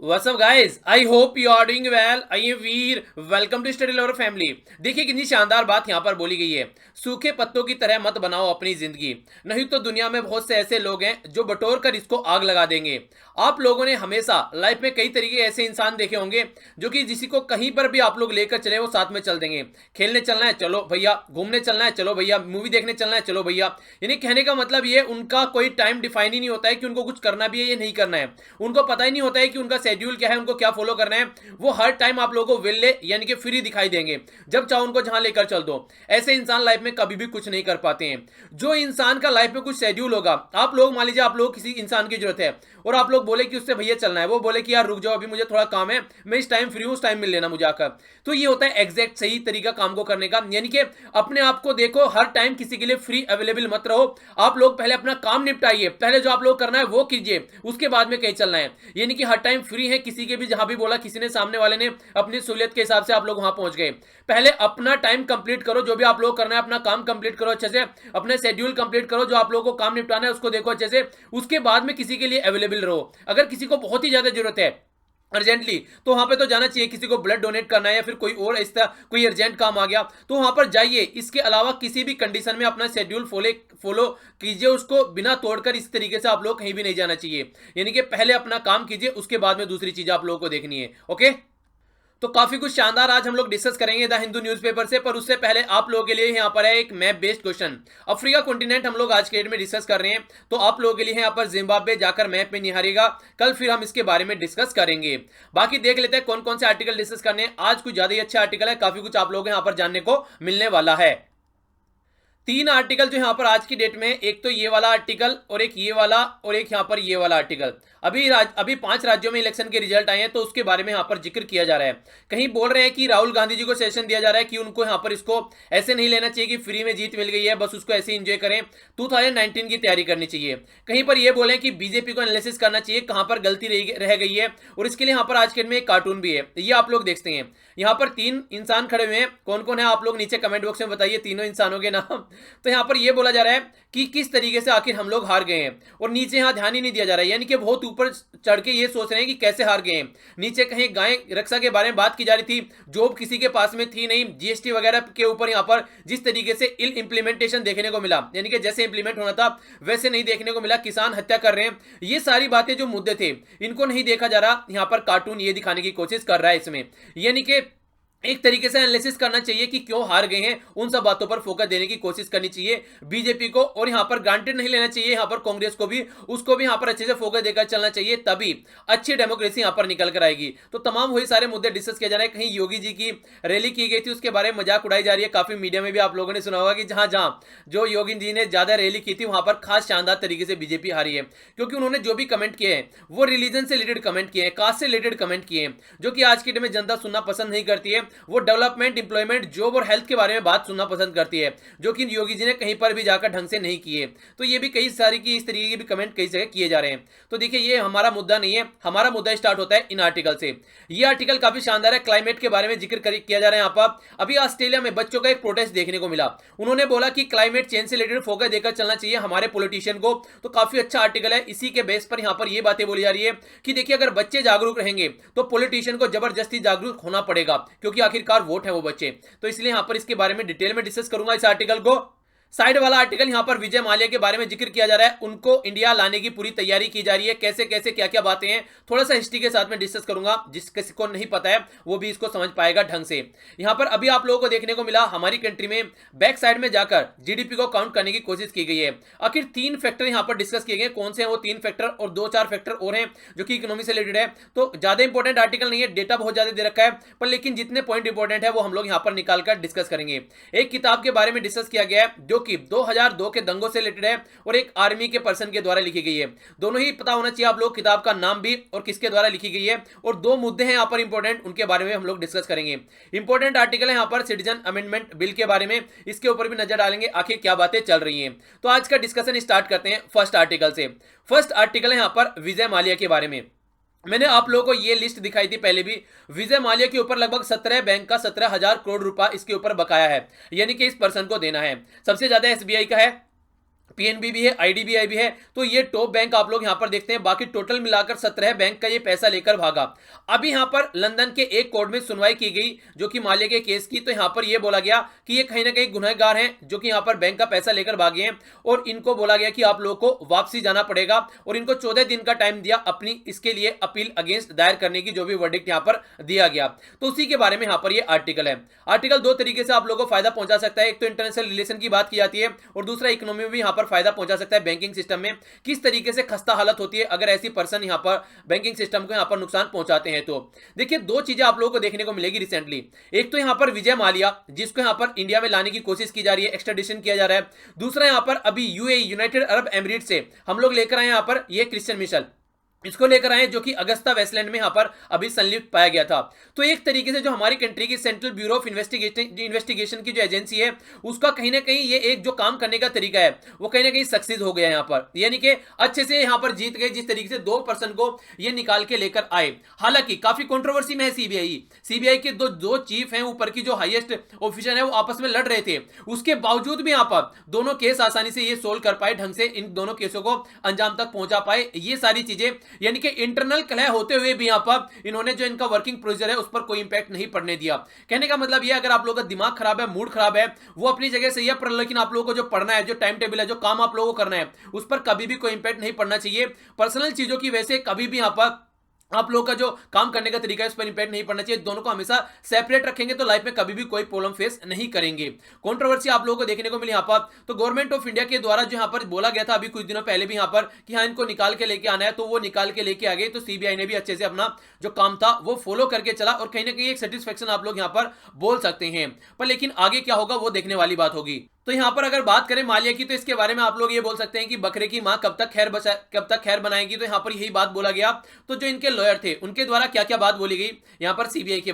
What's up guys? I hope you are doing well. I am Veer. Welcome to study lover family. देखिए कितनी शानदार बात यहाँ पर बोली गई है. सूखे पत्तों की तरह मत बनाओ अपनी जिंदगी, नहीं तो दुनिया में बहुत से ऐसे लोग हैं जो बटोर कर इसको आग लगा देंगे. आप लोगों ने हमेशा लाइफ में कई तरीके ऐसे इंसान देखे होंगे जो कि जिसी को कहीं पर भी आप लोग लेकर चले वो साथ में चल देंगे. खेलने चलना है चलो भैया, घूमने चलना है चलो भैया, मूवी देखने चलना है चलो भैया. यानी कहने का मतलब ये उनका कोई टाइम डिफाइन ही नहीं होता है कि उनको कुछ करना भी है या नहीं करना है. उनको पता ही नहीं होता है कि उनका शेड्यूल क्या है, उनको क्या फॉलो करना है. वो हर टाइम आप लोगों को विले यानी कि फ्री दिखाई देंगे, जब चाहो उनको जहां लेकर चल दो. ऐसे इंसान लाइफ में कभी भी कुछ नहीं कर पाते हैं. जो इंसान का लाइफ में कुछ शेड्यूल होगा, आप लोग मान लीजिए आप लोग किसी इंसान की जरूरत है और आप लोग बोले कि उससे भैया चलना है, वो बोले कि यार रुक जाओ अभी मुझे थोड़ा काम है, मैं इस टाइम फ्री हूं, उस टाइम मिल लेना मुझे आकर. तो ये होता है एग्जैक्ट सही तरीका काम को करने का. यानी कि अपने आप को देखो, हर टाइम किसी के लिए फ्री अवेलेबल मत रहो. आप लोग पहले अपना काम निपटाइए, पहले जो आप लोग करना है वो कीजिए, उसके बाद में कहीं चलना है. यानी कि हर टाइम फ्री है, किसी के भी जहां भी बोला किसी ने, सामने वाले ने, अपनी सहूलियत के हिसाब से आप लोग वहां पहुंच गए. पहले अपना टाइम कंप्लीट करो, जो भी आप लोग करना है अपना काम कंप्लीट करो अच्छे से, अपना शेड्यूल कंप्लीट करो, जो आप लोगों को काम निपटाना है उसको देखो अच्छे से, उसके बाद में किसी के लिए अवेलेबल रहो. अगर किसी को बहुत ही ज्यादा जरूरत है अर्जेंटली, तो वहां पे तो जाना चाहिए. किसी को ब्लड डोनेट करना है या फिर कोई और इस तरह कोई अर्जेंट काम आ गया तो वहां पर जाइए. इसके अलावा किसी भी कंडीशन में अपना शेड्यूल फॉलो कीजिए, उसको बिना तोड़कर. इस तरीके से आप लोग कहीं भी नहीं जाना चाहिए. यानी कि पहले अपना काम कीजिए, उसके बाद में दूसरी चीज आप लोगों को देखनी है. ओके, तो काफी कुछ शानदार आज हम लोग डिस्कस करेंगे द हिंदू न्यूज़पेपर से. पर उससे पहले आप लोगों के लिए यहाँ पर है एक map based question. Africa continent हम लोग आज के डेट में डिस्कस कर रहे हैं, तो आप लोगों के लिए यहाँ पर जिम्बाब्वे जाकर मैप में निहारेगा. कल फिर हम इसके बारे में डिस्कस करेंगे. बाकी देख लेते हैं कौन कौन से आर्टिकल डिस्कस करने हैं. आज कुछ ज्यादा ही अच्छा आर्टिकल है, काफी कुछ आप लोग यहाँ पर जानने को मिलने वाला है. तीन आर्टिकल जो यहाँ पर आज की डेट में, एक तो ये वाला आर्टिकल और एक ये वाला और एक यहाँ पर ये वाला आर्टिकल. अभी 5 राज्यों में इलेक्शन के रिजल्ट आए हैं, तो उसके बारे में यहाँ पर जिक्र किया जा रहा है. कहीं बोल रहे हैं कि राहुल गांधी जी को सेशन दिया जा रहा है कि उनको यहाँ पर इसको ऐसे नहीं लेना चाहिए कि फ्री में जीत मिल गई है बस उसको ऐसे एंजॉय करें, 2019 की तैयारी करनी चाहिए. कहीं पर ये बोले कि बीजेपी को एनालिसिस करना चाहिए कहां पर गलती रह गई है, और इसके लिए यहाँ पर आज के में एक कार्टून भी है, ये आप लोग देखते हैं. यहाँ पर 3 इंसान खड़े हुए हैं, कौन कौन है आप लोग नीचे कमेंट बॉक्स में बताइए तीनों इंसानों के नाम. तो यहाँ पर ये बोला जा रहा है कि किस तरीके से आखिर हम लोग हार गए हैं, और नीचे यहाँ ध्यान ही नहीं दिया जा रहा है. यानी कि बहुत ऊपर चढ़ के ये सोच रहे हैं कि कैसे हार गए हैं. नीचे कहीं गाय रक्षा के बारे में बात की जा रही थी, जॉब किसी के पास में थी नहीं. जीएसटी वगैरह के ऊपर यहाँ पर जिस तरीके से इल इंप्लीमेंटेशन देखने को मिला, यानी कि जैसे इंप्लीमेंट होना था वैसे नहीं देखने को मिला. किसान हत्या कर रहे हैं, ये सारी बातें जो मुद्दे थे इनको नहीं देखा जा रहा. यहाँ पर कार्टून ये दिखाने की कोशिश कर रहा है इसमें. यानी कि एक तरीके से एनालिसिस करना चाहिए कि क्यों हार गए हैं, उन सब बातों पर फोकस देने की कोशिश करनी चाहिए बीजेपी को. और यहां पर ग्रांटेड नहीं लेना चाहिए यहां पर कांग्रेस को भी, उसको भी यहां पर अच्छे से फोकस देकर चलना चाहिए, तभी अच्छी डेमोक्रेसी यहां पर निकल कर आएगी. तो तमाम वही सारे मुद्दे डिस्कस किया जा रहे हैं. कहीं योगी जी की रैली की गई थी, उसके बारे में मजाक उड़ाई जा रही है. काफी मीडिया में भी आप लोगों ने सुना होगा कि जहां जहां जो योगी जी ने ज्यादा रैली की थी वहां पर खास शानदार तरीके से बीजेपी हारी है, क्योंकि उन्होंने जो भी कमेंट किए हैं वो रिलीजन से रिलेटेड कमेंट किए हैं, कास्ट से रिलेटेड कमेंट किए हैं, जो कि आज की डेट में जनता सुनना पसंद नहीं करती है. वो डेवलपमेंट, एम्प्लॉयमेंट, जॉब और हेल्थ के बारे में बात सुनना पसंद करती है, जो कि योगी जी ने कहीं पर भी जाकर ढंग से नहीं किए. तो ये भी कई सारी की इस तरीके के भी कमेंट कई जगह किए जा रहे हैं. तो देखिए ये हमारा मुद्दा नहीं है, हमारा मुद्दा स्टार्ट होता है इन आर्टिकल से. ये आर्टिकल काफी शानदार है, क्लाइमेट के बारे में जिक्र किया जा रहा है. यहाँ पर अभी ऑस्ट्रेलिया में बच्चों का एक प्रोटेस्ट देखने को मिला. उन्होंने बोला कि क्लाइमेट चेंज से रिलेटेड फोकस देकर चलना चाहिए हमारे पॉलिटिशियन को. तो काफी अच्छा आर्टिकल है. इसी के बेस पर यहाँ पर ये बातें बोली जा रही है कि देखिए अगर बच्चे जागरूक रहेंगे तो पॉलिटिशियन को जबरदस्ती जागरूक होना पड़ेगा, क्योंकि आखिरकार वोट है वो बच्चे. तो इसलिए यहां पर इसके बारे में डिटेल में डिस्कस करूंगा इस आर्टिकल को. साइड वाला आर्टिकल यहां पर विजय माल्या के बारे में जिक्र किया जा रहा है, उनको इंडिया लाने की पूरी तैयारी की जा रही है. कैसे कैसे क्या क्या बातें हैं थोड़ा सा हिस्ट्री के साथ में डिस्कस करूंगा, जिस किसी को नहीं पता है वो भी इसको समझ पाएगा ढंग से. यहां पर अभी आप लोगों को देखने को मिला हमारी कंट्री में बैक साइड में जाकर जीडीपी को काउंट करने की कोशिश की गई है. आखिर 3 फैक्टर यहां पर डिस्कस किए गए, कौन से हैं वो 3 फैक्टर, और 2-4 फैक्टर और हैं जो कि इकोनॉमी से रिलेटेड है. तो ज्यादा इंपॉर्टेंट आर्टिकल नहीं है, डेटा बहुत ज्यादा दे रखा है, पर लेकिन जितने पॉइंट इंपॉर्टेंट है वो हम लोग यहां पर निकालकर डिस्कस करेंगे. एक किताब के बारे में डिस्कस किया गया है जो कि 2002 के दंगों से रिलेटेड है, और एक आर्मी के पर्सन के द्वारा लिखी गई है. दोनों ही पता होना चाहिए आप लोग, किताब का नाम भी और किसके द्वारा लिखी गई है. और 2 मुद्दे हैं यहां पर इंपॉर्टेंट, उनके बारे में हम लोग डिस्कस करेंगे. इंपॉर्टेंट आर्टिकल है यहां पर सिटीजन अमेंडमेंट बिल के बारे में, इसके ऊपर भी नजर डालेंगे आखिर क्या बातें चल रही हैं. तो आज का डिस्कशन स्टार्ट करते हैं फर्स्ट आर्टिकल से. फर्स्ट आर्टिकल है यहां पर विजय माल्या के बारे में. मैंने आप लोगों को ये लिस्ट दिखाई थी पहले भी. विजय माल्या के ऊपर लगभग 17 बैंक का 17,000 करोड़ रुपया इसके ऊपर बकाया है, यानी कि इस पर्सन को देना है. सबसे ज्यादा एसबीआई का है पीएनबी भी है, आईडीबीआई भी है। तो ये टॉप बैंक आप लोग यहां पर देखते हैं। बाकी टोटल मिलाकर 17 बैंक का ये पैसा लेकर भागा। अभी यहां पर लंदन के एक कोर्ट में सुनवाई की गई जो कि माल्या के केस की। तो यहां पर ये बोला गया कि ये कहीं ना कहीं गुनहगार हैं जो कि यहां पर बैंक का पैसा लेकर भागे हैं, और इनको बोला गया कि आप लोगों को वापसी जाना पड़ेगा, और इनको 14 दिन का टाइम दिया अपनी इसके लिए अपील अगेंस्ट दायर करने की, जो भी वर्डिक्ट यहां पर दिया गया। तो उसी के बारे में यहां पर ये आर्टिकल है। आर्टिकल दो तरीके से आप लोगों को फायदा पहुंचा सकता है। एक तो इंटरनेशनल रिलेशन की बात की जाती है, और दूसरा इकोनॉमी में भी यहां पर फायदा पहुंचा सकता है। बैंकिंग सिस्टम में किस तरीके से खस्ता हालत होती है अगर ऐसी पर्सन यहां पर बैंकिंग सिस्टम को यहां पर नुकसान पहुंचाते हैं। तो देखिए दो चीजें आप लोगों को देखने को मिलेगी रिसेंटली। एक तो यहां पर विजय माल्या जिसको यहां पर इंडिया में लाने की कोशिश की जा रही है, एक्स्ट्राडिशन किया जा रहा है। दूसरा यहां पर अभी यूएई, यूनाइटेड अरब एमिरेट से हम लोग लेकर आए यहां पर ये क्रिश्चियन मिशेल, इसको लेकर आए जो कि अगस्ता वेस्टलैंड में यहां पर अभी संलिप्त पाया गया था। तो एक तरीके से जो हमारी कंट्री की सेंट्रल ब्यूरो ऑफ इन्वेस्टिगेशन की जो एजेंसी है उसका कहीं ना कहीं ये एक जो काम करने का तरीका है वो कहीं ना कहीं सक्सेस हो गया यहां पर, यानी कि अच्छे से यहां पर जीत गए जिस तरीके से दो पर्सन को ये निकाल के लेकर आए। हालांकि काफी कंट्रोवर्सी में है सीबीआई के दो चीफ हैं ऊपर की, जो हाईएस्ट ऑफिसर है वो आपस में लड़ रहे थे। उसके बावजूद भी यहां पर दोनों केस आसानी से ये सोल्व कर पाए, ढंग से इन दोनों केसों को अंजाम तक पहुंचा पाए। ये सारी चीजें यानी कि इंटरनल कलह होते हुए भी यहां पर इन्होंने जो इनका वर्किंग प्रोसीजर है उस पर कोई इंपैक्ट नहीं पड़ने दिया। कहने का मतलब यह अगर आप लोगों का दिमाग खराब है, मूड खराब है, वो अपनी जगह सही है, पर लेकिन आप लोगों को जो पढ़ना है, जो टाइम टेबल है, जो काम आप लोगों को करना है उस पर कभी भी कोई इंपैक्ट नहीं पड़ना चाहिए। पर्सनल चीजों की वजह से कभी भी यहां पर आप लोगों का जो काम करने का तरीका है उस पर इंपैक्ट नहीं पड़ना चाहिए। दोनों को हमेशा सेपरेट रखेंगे तो लाइफ में कभी भी कोई प्रॉब्लम फेस नहीं करेंगे। कंट्रोवर्सी आप लोगों को देखने को मिली यहां पर। तो गवर्नमेंट ऑफ इंडिया के द्वारा जो यहां पर बोला गया था अभी कुछ दिनों पहले भी यहां पर कि हाँ इनको निकाल के लेके आना है, तो वो निकाल के लेके आ गए। तो सीबीआई ने भी अच्छे से अपना जो काम था वो फॉलो करके चला, और कहीं ना कहीं एक सेटिस्फेक्शन आप लोग यहां पर बोल सकते हैं। पर लेकिन आगे क्या होगा वो देखने वाली बात होगी। तो यहां पर अगर बात करें माल्या की, तो इसके बारे में आप लोग ये बोल सकते हैं कि बकरे की मां कब तक खैर बनाएगी। तो यहां पर यही बात बोला गया। तो जो इनके लॉयर थे उनके द्वारा क्या क्या बात बोली गई यहां पर सीबीआई के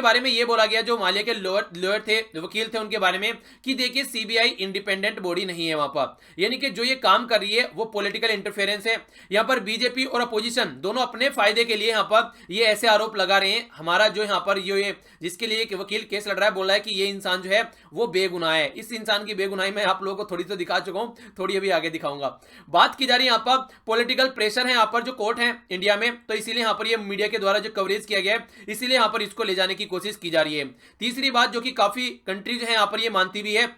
बारे में ये बोला गया, जो माल्या के लॉयर थे, वकील थे, उनके बारे में कि देखिए सीबीआई इंडिपेंडेंट बॉडी नहीं है वहां पर, यानी कि जो ये काम कर रही है वो पॉलिटिकल इंटरफेरेंस है। यहां पर बीजेपी और अपोजिशन दोनों अपने फायदे के लिए यहां पर ये ऐसे आरोप लगा रहे हैं। हमारा जो यहां पर ये जिसके लिए वकील केस लड़ रहा है बोल रहा है कि ये इंसान जो है वो बेगुनाह है। इस इंसान की बेगुनाही मैं आप लोगों को थोड़ी तो दिखा चुका हूं, थोड़ी अभी आगे दिखाऊंगा। बात की जा रही है यहां पर पॉलिटिकल प्रेशर है यहां पर जो कोर्ट है इंडिया में, तो इसीलिए यहां पर ये मीडिया के द्वारा जो कवरेज किया गया है इसीलिए यहां पर इसको ले जाने की कोशिश की जा रही है। तीसरी बात जो कि काफी कंट्री जो है यहां पर ये मानती भी है,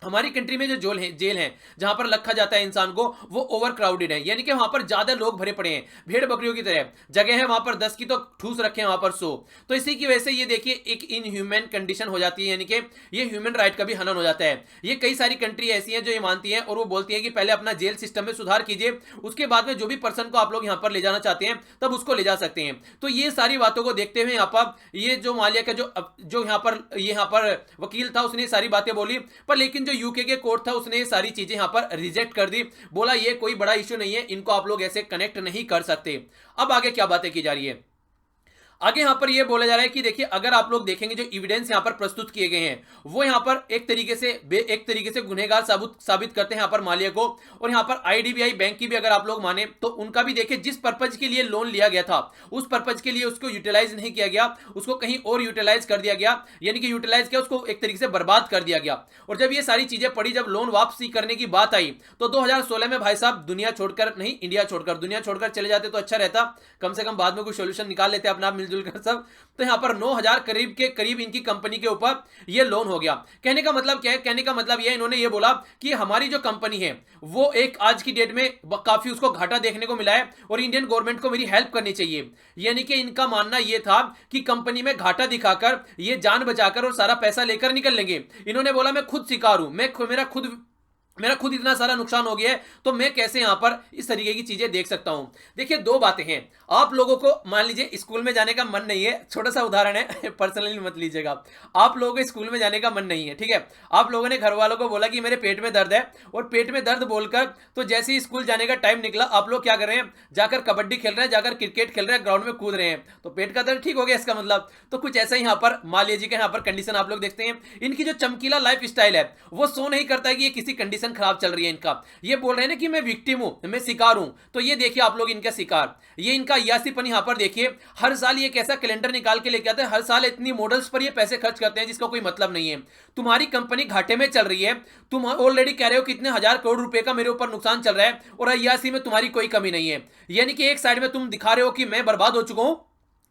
हमारी कंट्री में जो जेल है जहां पर रखा जाता है इंसान को वो ओवर क्राउडेड है, यानी कि वहां पर ज्यादा लोग भरे पड़े हैं, भेड़ बकरियों की तरह जगह है वहां पर 10 की तो ठूस रखे हैं वहां पर 100। तो इसी की वजह से ये देखिए एक इनह्यूमन कंडीशन हो जाती है, यानी कि ये ह्यूमन राइट का भी हनन हो जाता है। ये कई सारी कंट्री ऐसी हैं जो ये मानती हैं और वो बोलती है कि पहले अपना जेल सिस्टम में सुधार कीजिए, उसके बाद में जो भी पर्सन को आप लोग यहां पर ले जाना चाहते हैं तब उसको ले जा सकते हैं। तो ये सारी बातों को देखते हुए यहाँ पर ये जो माल्या का जो यहाँ पर वकील था उसने सारी बातें बोली, पर लेकिन जो यूके के कोर्ट था उसने ये सारी चीजें यहां पर रिजेक्ट कर दी, बोला ये कोई बड़ा इश्यू नहीं है, इनको आप लोग ऐसे कनेक्ट नहीं कर सकते। अब आगे क्या बातें की जा रही है, आगे यहां पर यह बोला जा रहा है कि देखिए अगर आप लोग देखेंगे जो एविडेंस यहां पर प्रस्तुत किए गए हैं वो यहां पर एक तरीके से गुनहगार साबित करते हैं यहां पर माल्या को। और यहां पर आईडीबीआई बैंक की भी अगर आप लोग माने तो उनका भी देखिए जिस पर्पज के लिए लोन लिया गया था उस पर्पज के लिए उसको यूटिलाइज नहीं किया गया, उसको कहीं और यूटिलाइज कर दिया गया, यानी कि यूटिलाइज किया उसको एक तरीके से बर्बाद कर दिया गया। और जब ये सारी चीजें पड़ी, जब लोन वापसी करने की बात आई तो 2016 में भाई साहब दुनिया छोड़कर नहीं, इंडिया छोड़कर दुनिया छोड़कर चले जाते तो अच्छा रहता, कम से कम बाद में कोई सोल्यूशन निकाल लेते अपना मिलजुल कर सब। तो यहां पर 9000 के करीब इनकी कंपनी के ऊपर ये लोन हो गया। कहने का मतलब क्या है, कहने का मतलब यह इन्होंने ये बोला कि हमारी जो कंपनी है वो एक आज की डेट में काफी उसको घाटा देखने को मिला है और इंडियन गवर्नमेंट को मेरी हेल्प करनी चाहिए। यानी कि इनका मानना यह था कि कंपनी में घाटा दिखाकर ये जान बचाकर और सारा पैसा लेकर निकल लेंगे। इन्होंने बोला मैं खुद शिकार हूं, मेरा खुद इतना सारा नुकसान हो गया है तो मैं कैसे यहां पर इस तरीके की चीजें देख सकता हूं। देखिए दो बातें हैं, आप लोगों को मान लीजिए स्कूल में जाने का मन नहीं है, छोटा सा उदाहरण है पर्सनली मत लीजिएगा, आप लोगों को स्कूल में जाने का मन नहीं है, ठीक है, आप लोगों ने घर वालों को बोला कि मेरे पेट में दर्द है और पेट में दर्द बोलकर तो जैसे ही स्कूल जाने का टाइम निकला आप लोग क्या कर रहे हैं, जाकर कबड्डी खेल रहे हैं, जाकर क्रिकेट खेल रहे हैं, ग्राउंड में कूद रहे हैं, तो पेट का दर्द ठीक हो गया इसका मतलब। तो कुछ ऐसा यहाँ पर माल्या जी का यहाँ पर कंडीशन आप लोग देखते हैं। इनकी जो चमकीला लाइफ स्टाइल है वो शो नहीं करता है कि ये किसी कंडीशन कंडीशन खराब चल रही है इनका। ये बोल रहे हैं ना कि मैं विक्टिम हूं, मैं शिकार हूं। तो ये देखिए आप लोग इनका शिकार, ये इनका अय्यासीपन यहां पर देखिए। हर साल ये कैसा कैलेंडर निकाल के लेके आते हैं, हर साल इतनी मॉडल्स पर ये पैसे खर्च करते हैं जिसका कोई मतलब नहीं है। तुम्हारी कंपनी घाटे में चल रही है, तुम ऑलरेडी कह रहे हो कितने हजार करोड़ रुपए का मेरे ऊपर नुकसान चल रहा है, और अय्यासी में तुम्हारी कोई कमी नहीं है। यानी कि एक साइड में तुम दिखा रहे हो कि मैं बर्बाद हो चुका हूं,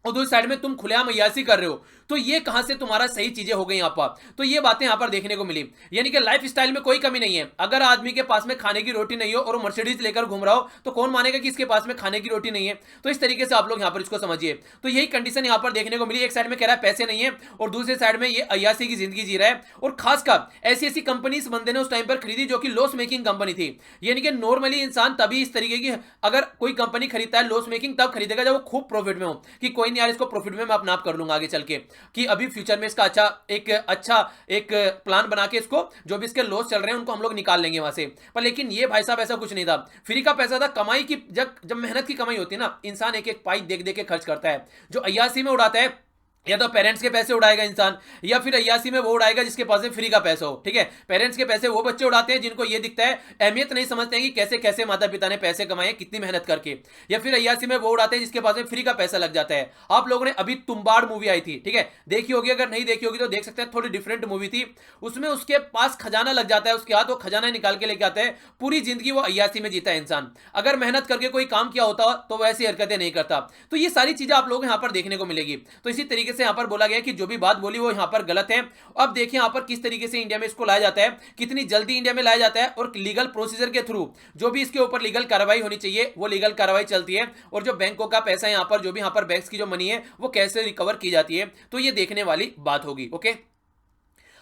और दूसरी साइड में तुम खुलेआम अय्यासी कर रहे हो। तो ये कहां से तुम्हारा सही चीजें हो गई यहां पर। तो ये बातें यहां पर देखने को मिली। यानी कि लाइफ स्टाइल में कोई कमी नहीं है। अगर आदमी के पास में खाने की रोटी नहीं हो और मर्सिडीज लेकर घूम रहा हो, तो कौन मानेगा कि इसके पास में खाने की रोटी नहीं है। तो इस तरीके से आप लोग यहां पर इसको समझिए। तो यही कंडीशन यहां पर देखने को मिली। एक साइड में कह रहा है पैसे नहीं है, और दूसरी साइड में ये अय्यासी की जिंदगी जी रहा है। और खासकर ऐसी ऐसी कंपनी इस बंदे ने उस टाइम पर खरीदी जो कि लॉस मेकिंग कंपनी थी। यानी कि नॉर्मली इंसान तभी इस तरीके की अगर कोई कंपनी खरीदता है लॉस मेकिंग, तब खरीदेगा जब वो खूब प्रॉफिट में हो, कि कोई नहीं यार इसको प्रॉफिट में मैं अपना आप कर लूंगा आगे चल के, कि अभी फ्यूचर में इसका अच्छा एक प्लान बना के इसको जो भी इसके लॉस चल रहे हैं उनको हम लोग निकाल लेंगे वहां से। पर लेकिन ये भाई साहब ऐसा कुछ नहीं था, फ्री का पैसा था। कमाई की जब मेहनत की कमाई होती है ना, इंसान एक एक पाई देख देख के खर्च करता है। जो अय्यासी में उड़ाता है, या तो पेरेंट्स के पैसे उड़ाएगा इंसान, या फिर अय्यासी में वो उड़ाएगा जिसके पास में फ्री का पैसा हो। ठीक है, पेरेंट्स के पैसे वो बच्चे उड़ाते हैं जिनको ये दिखता है, अहमियत नहीं समझते हैं कि कैसे कैसे माता पिता ने पैसे कमाए, कितनी मेहनत करके। या फिर अय्यासी में वो उड़ाते हैं जिसके पास में फ्री का पैसा लग जाता है। आप लोगों ने अभी तुम्बाड़ मूवी आई थी, ठीक है, देखी होगी, अगर नहीं देखी होगी तो देख सकते हैं। थोड़ी डिफरेंट मूवी थी, उसमें उसके पास खजाना लग जाता है उसके हाथ, वो खजाना निकाल के लेके आता है। पूरी जिंदगी वो अय्यासी में जीता है इंसान। अगर मेहनत करके कोई काम किया होता तो वैसी हरकतें नहीं करता। तो ये सारी चीजें आप लोग यहां पर देखने को मिलेगी। तो इसी तरीके से यहां पर बोला गया कि जो भी बात बोली वो यहां पर गलत है। अब देखिए यहां पर किस तरीके से इंडिया में इसको लाया जाता है, कितनी जल्दी इंडिया में लाया जाता है, और लीगल प्रोसीजर के थ्रू जो भी इसके ऊपर लीगल कार्रवाई होनी चाहिए वो लीगल कार्रवाई चलती है। और जो बैंकों का पैसा यहां पर, जो भी यहां पर बैंक्स की जो मनी है वो कैसे रिकवर की जाती है, तो ये देखने वाली बात होगी। ओके,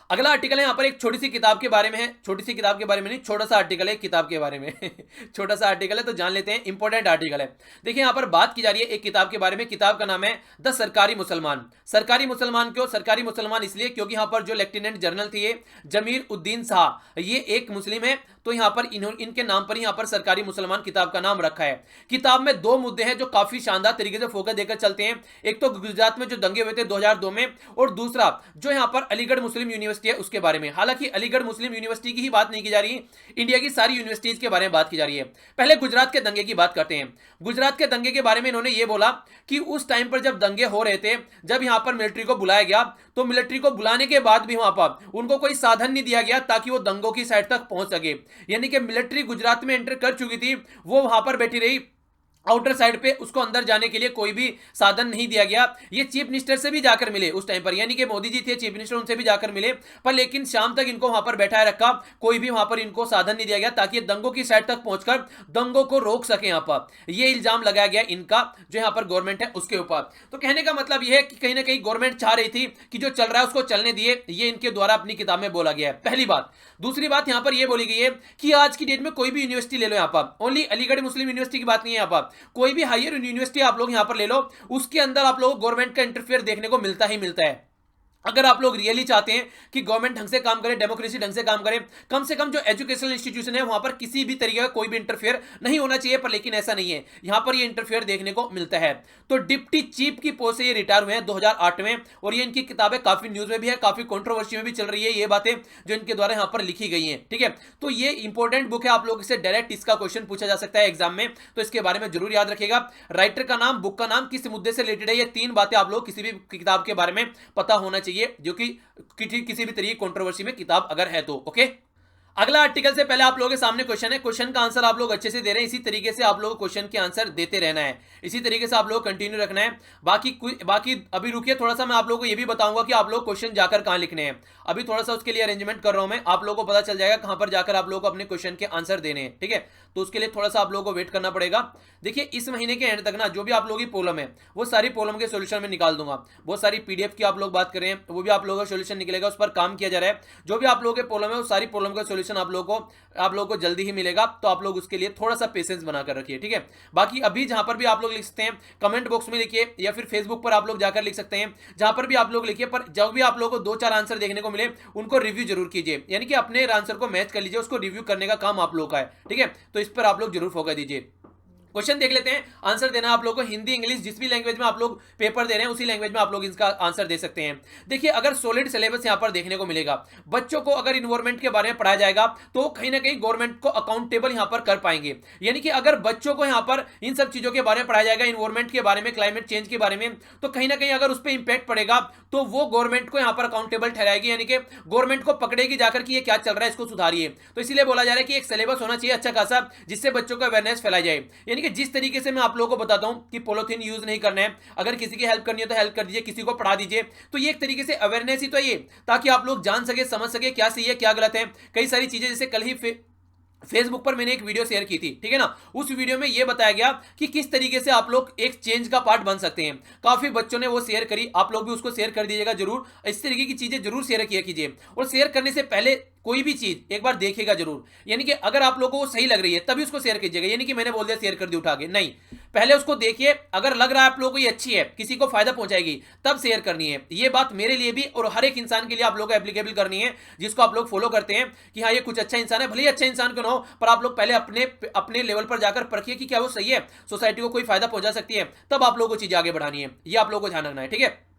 अगला आर्टिकल है यहाँ पर एक छोटी सी किताब के बारे में है। छोटी सी किताब के बारे में नहीं, छोटा सा आर्टिकल है किताब के बारे में छोटा सा आर्टिकल है, तो जान लेते हैं। इंपॉर्टेंट आर्टिकल है। देखिए यहाँ पर बात की जा रही है एक किताब के बारे में। किताब का नाम है द सरकारी मुसलमान। सरकारी मुसलमान क्यों? सरकारी मुसलमान इसलिए क्योंकि यहाँ पर जो लेफ्टिनेंट जनरल थे जमीर उद्दीन शाह, ये एक मुस्लिम है, तो यहाँ पर इनके नाम पर यहाँ पर सरकारी मुसलमान किताब का नाम रखा है। किताब में दो मुद्दे हैं जो काफी शानदार तरीके से फोकस देकर चलते हैं। एक तो गुजरात में जो दंगे हुए थे 2002 में, और दूसरा जो यहाँ पर अलीगढ़ मुस्लिम यूनिवर्सिटी है उसके बारे में। हालांकि अलीगढ़ मुस्लिम यूनिवर्सिटी की ही बात नहीं की जा रही, इंडिया की सारी यूनिवर्सिटीज के बारे में बात की जा रही है। पहले गुजरात के दंगे की बात करते हैं। गुजरात के दंगे के बारे में इन्होंने ये बोला कि उस टाइम पर जब दंगे हो रहे थे, जब यहां पर मिलिट्री को बुलाया गया, तो मिलिट्री को बुलाने के बाद भी वहां पर उनको कोई साधन नहीं दिया गया ताकि वो दंगों की साइड तक पहुंच सके। यानी कि मिलिट्री गुजरात में एंटर कर चुकी थी, वो वहां पर बैठी रही आउटर साइड पे, उसको अंदर जाने के लिए कोई भी साधन नहीं दिया गया। ये चीफ मिनिस्टर से भी जाकर मिले उस टाइम पर, यानी कि मोदी जी थे चीफ मिनिस्टर, उनसे भी जाकर मिले, पर लेकिन शाम तक इनको वहां पर बैठाए रखा, कोई भी वहां पर इनको साधन नहीं दिया गया ताकि दंगों की साइड तक पहुंचकर दंगों को रोक सके। यहां पर यह इल्जाम लगाया गया इनका, जो यहां पर गवर्नमेंट है उसके ऊपर। तो कहने का मतलब यह है कि कहीं ना कहीं गवर्नमेंट चाह रही थी कि जो चल रहा है उसको चलने दिए, ये इनके द्वारा अपनी किताब में बोला गया है। पहली बात। दूसरी बात यहां पर यह बोली गई है कि आज की डेट में कोई भी यूनिवर्सिटी ले लो, यहां पर ओनली अलीगढ़ मुस्लिम यूनिवर्सिटी की बात नहीं है, यहां पर कोई भी हायर यूनिवर्सिटी आप लोग यहां पर ले लो, उसके अंदर आप लोगों को गवर्नमेंट का इंटरफेयर देखने को मिलता ही मिलता है। अगर आप लोग रियली चाहते हैं कि गवर्नमेंट ढंग से काम करे, डेमोक्रेसी ढंग से काम करे, कम से कम जो एजुकेशनल इंस्टीट्यूशन है वहां पर किसी भी तरीके का कोई भी इंटरफेयर नहीं होना चाहिए, पर लेकिन ऐसा नहीं है, यहां पर ये इंटरफेयर देखने को मिलता है। तो डिप्टी चीफ की पोस्ट से ये रिटायर हुए हैं 2008 में, और ये इनकी किताबें काफी न्यूज में भी है, काफी कंट्रोवर्सी में भी चल रही है ये बातें जो इनके द्वारा यहां पर लिखी गई हैं। ठीक है, तो ये इंपॉर्टेंट बुक है, आप लोग इसे डायरेक्ट इसका क्वेश्चन पूछा जा सकता है एग्जाम में, तो इसके बारे में जरूर याद रखिएगा। राइटर का नाम, बुक का नाम, किस मुद्दे से रिलेटेड है, ये तीन बातें आप लोग किसी भी किताब के बारे में पता होना चाहिए, जो कि किसी भी तरीके कंट्रोवर्सी में किताब अगर है तो। ओके, अगला आर्टिकल से पहले आप लोगों के सामने क्वेश्चन है, क्वेश्चन का आंसर आप लोग अच्छे से दे रहे हैं, इसी तरीके से आप लोग क्वेश्चन के आंसर देते रहना है, इसी तरीके से आप लोग कंटिन्यू रखना है। बाकी अभी रुकिए थोड़ा सा, मैं आप लोगों को ये भी बताऊंगा कि आप लोग क्वेश्चन जाकर कहां लिखने हैं। अभी थोड़ा सा उसके लिए अरेंजमेंट कर रहा हूं मैं, आप लोगों को पता चल जाएगा कहां पर जाकर आप लोगों को अपने क्वेश्चन के आंसर देने हैं। ठीक है, तो उसके लिए थोड़ा सा आप लोगों को वेट करना पड़ेगा। देखिए इस महीने के एंड तक ना जो भी आप लोगों की प्रॉब्लम है वो सारी प्रॉब्लम के सोल्यूशन में निकाल दूंगा। बहुत सारी पीडीएफ की आप लोग बात करें वो भी आप लोगों का सोल्यूशन निकलेगा, उस पर काम किया जा रहा है। जो भी आप लोगों के प्रॉब्लम है वो सारी प्रॉब्लम का सोल्यूशन आप लोगों को जल्दी ही मिलेगा, तो आप लोग उसके लिए थोड़ा सा पेशेंस बनाकर रखिए। ठीक है, बाकी अभी जहां पर भी आप लोग लिख सकते हैं कमेंट बॉक्स में लिखिए, या फिर फेसबुक पर आप लोग जाकर लिख सकते हैं, जहां पर भी आप लोग लिखिए, पर जब भी आप लोगों को 2-4 आंसर देखने को मिले उनको रिव्यू जरूर कीजिए, यानी कि अपने आंसर को मैच कर लीजिए, उसको रिव्यू करने का काम आप लोग का है। ठीक है, तो इस पर आप लोग जरूर फोकस दीजिए। क्वेश्चन देख लेते हैं, आंसर देना आप लोगों को हिंदी इंग्लिश जिस भी लैंग्वेज में आप लोग पेपर दे रहे हैं उसी लैंग्वेज में आप लोग इसका आंसर दे सकते हैं। देखिए, अगर सॉलिड सिलेबस यहां पर देखने को मिलेगा, बच्चों को अगर इन्वायरमेंट के बारे में पढ़ाया जाएगा तो कहीं ना कहीं गवर्नमेंट को अकाउंटेबल यहां पर कर पाएंगे। यानी कि अगर बच्चों को यहां पर इन सब चीजों के बारे में पढ़ाया जाएगा, इन्वायरमेंट के बारे में, क्लाइमेट चेंज के बारे में, तो कहीं ना कहीं अगर उस पर इंपैक्ट पड़ेगा तो वो गवर्नमेंट को यहां पर अकाउंटेबल ठहराएगी, यानी कि गवर्नमेंट को पकड़ेगी जाकर कि ये क्या चल रहा है, इसको सुधारिए। तो इसीलिए बोला जा रहा है कि एक सिलेबस होना चाहिए अच्छा खासा, जिससे बच्चों को अवेयरनेस फैलाई जाए। यानी कि जिस तरीके से मैं आप लोगों को बताता हूं कि पॉलिथीन यूज नहीं करना है, अगर किसी की हेल्प करनी है तो हेल्प कर दीजिए, किसी को पढ़ा दीजिए, तो ये एक तरीके से अवेयरनेस ही तो है ये, ताकि आप लोग जान सके, समझ सके क्या सही है क्या गलत है। कई सारी चीजें, जैसे कल ही फेसबुक पर मैंने एक वीडियो शेयर की थी, ठीक है ना, उस वीडियो में यह बताया गया कि किस तरीके से आप लोग एक चेंज का पार्ट बन सकते हैं। काफी बच्चों ने वो शेयर करी, आप लोग भी उसको शेयर कर दीजिएगा जरूर। इस तरीके की चीजें जरूर शेयर किया कीजिए, और शेयर करने से पहले कोई भी चीज एक बार देखेगा जरूर। यानी कि अगर आप लोगों को सही लग रही है तभी उसको शेयर कीजिएगा, यानी कि मैंने बोल दिया शेयर कर दी उठा के, नहीं, पहले उसको देखिए, अगर लग रहा है आप लोगों को ये अच्छी है, किसी को फायदा पहुंचाएगी, तब शेयर करनी है। ये बात मेरे लिए भी और हर एक इंसान के लिए आप लोगों को एप्लीकेबल करनी है, जिसको आप लोग फॉलो करते हैं कि हाँ ये कुछ अच्छा इंसान है, भले ही अच्छा इंसान क्यों ना हो, पर आप लोग पहले अपने अपने लेवल पर जाकर परखिए कि क्या वो सही है, सोसाइटी को कोई फायदा पहुंचा सकती है, तब आप लोगों को चीजें आगे बढ़ानी है। ये आप लोगों को ध्यान रखना है, ठीक है।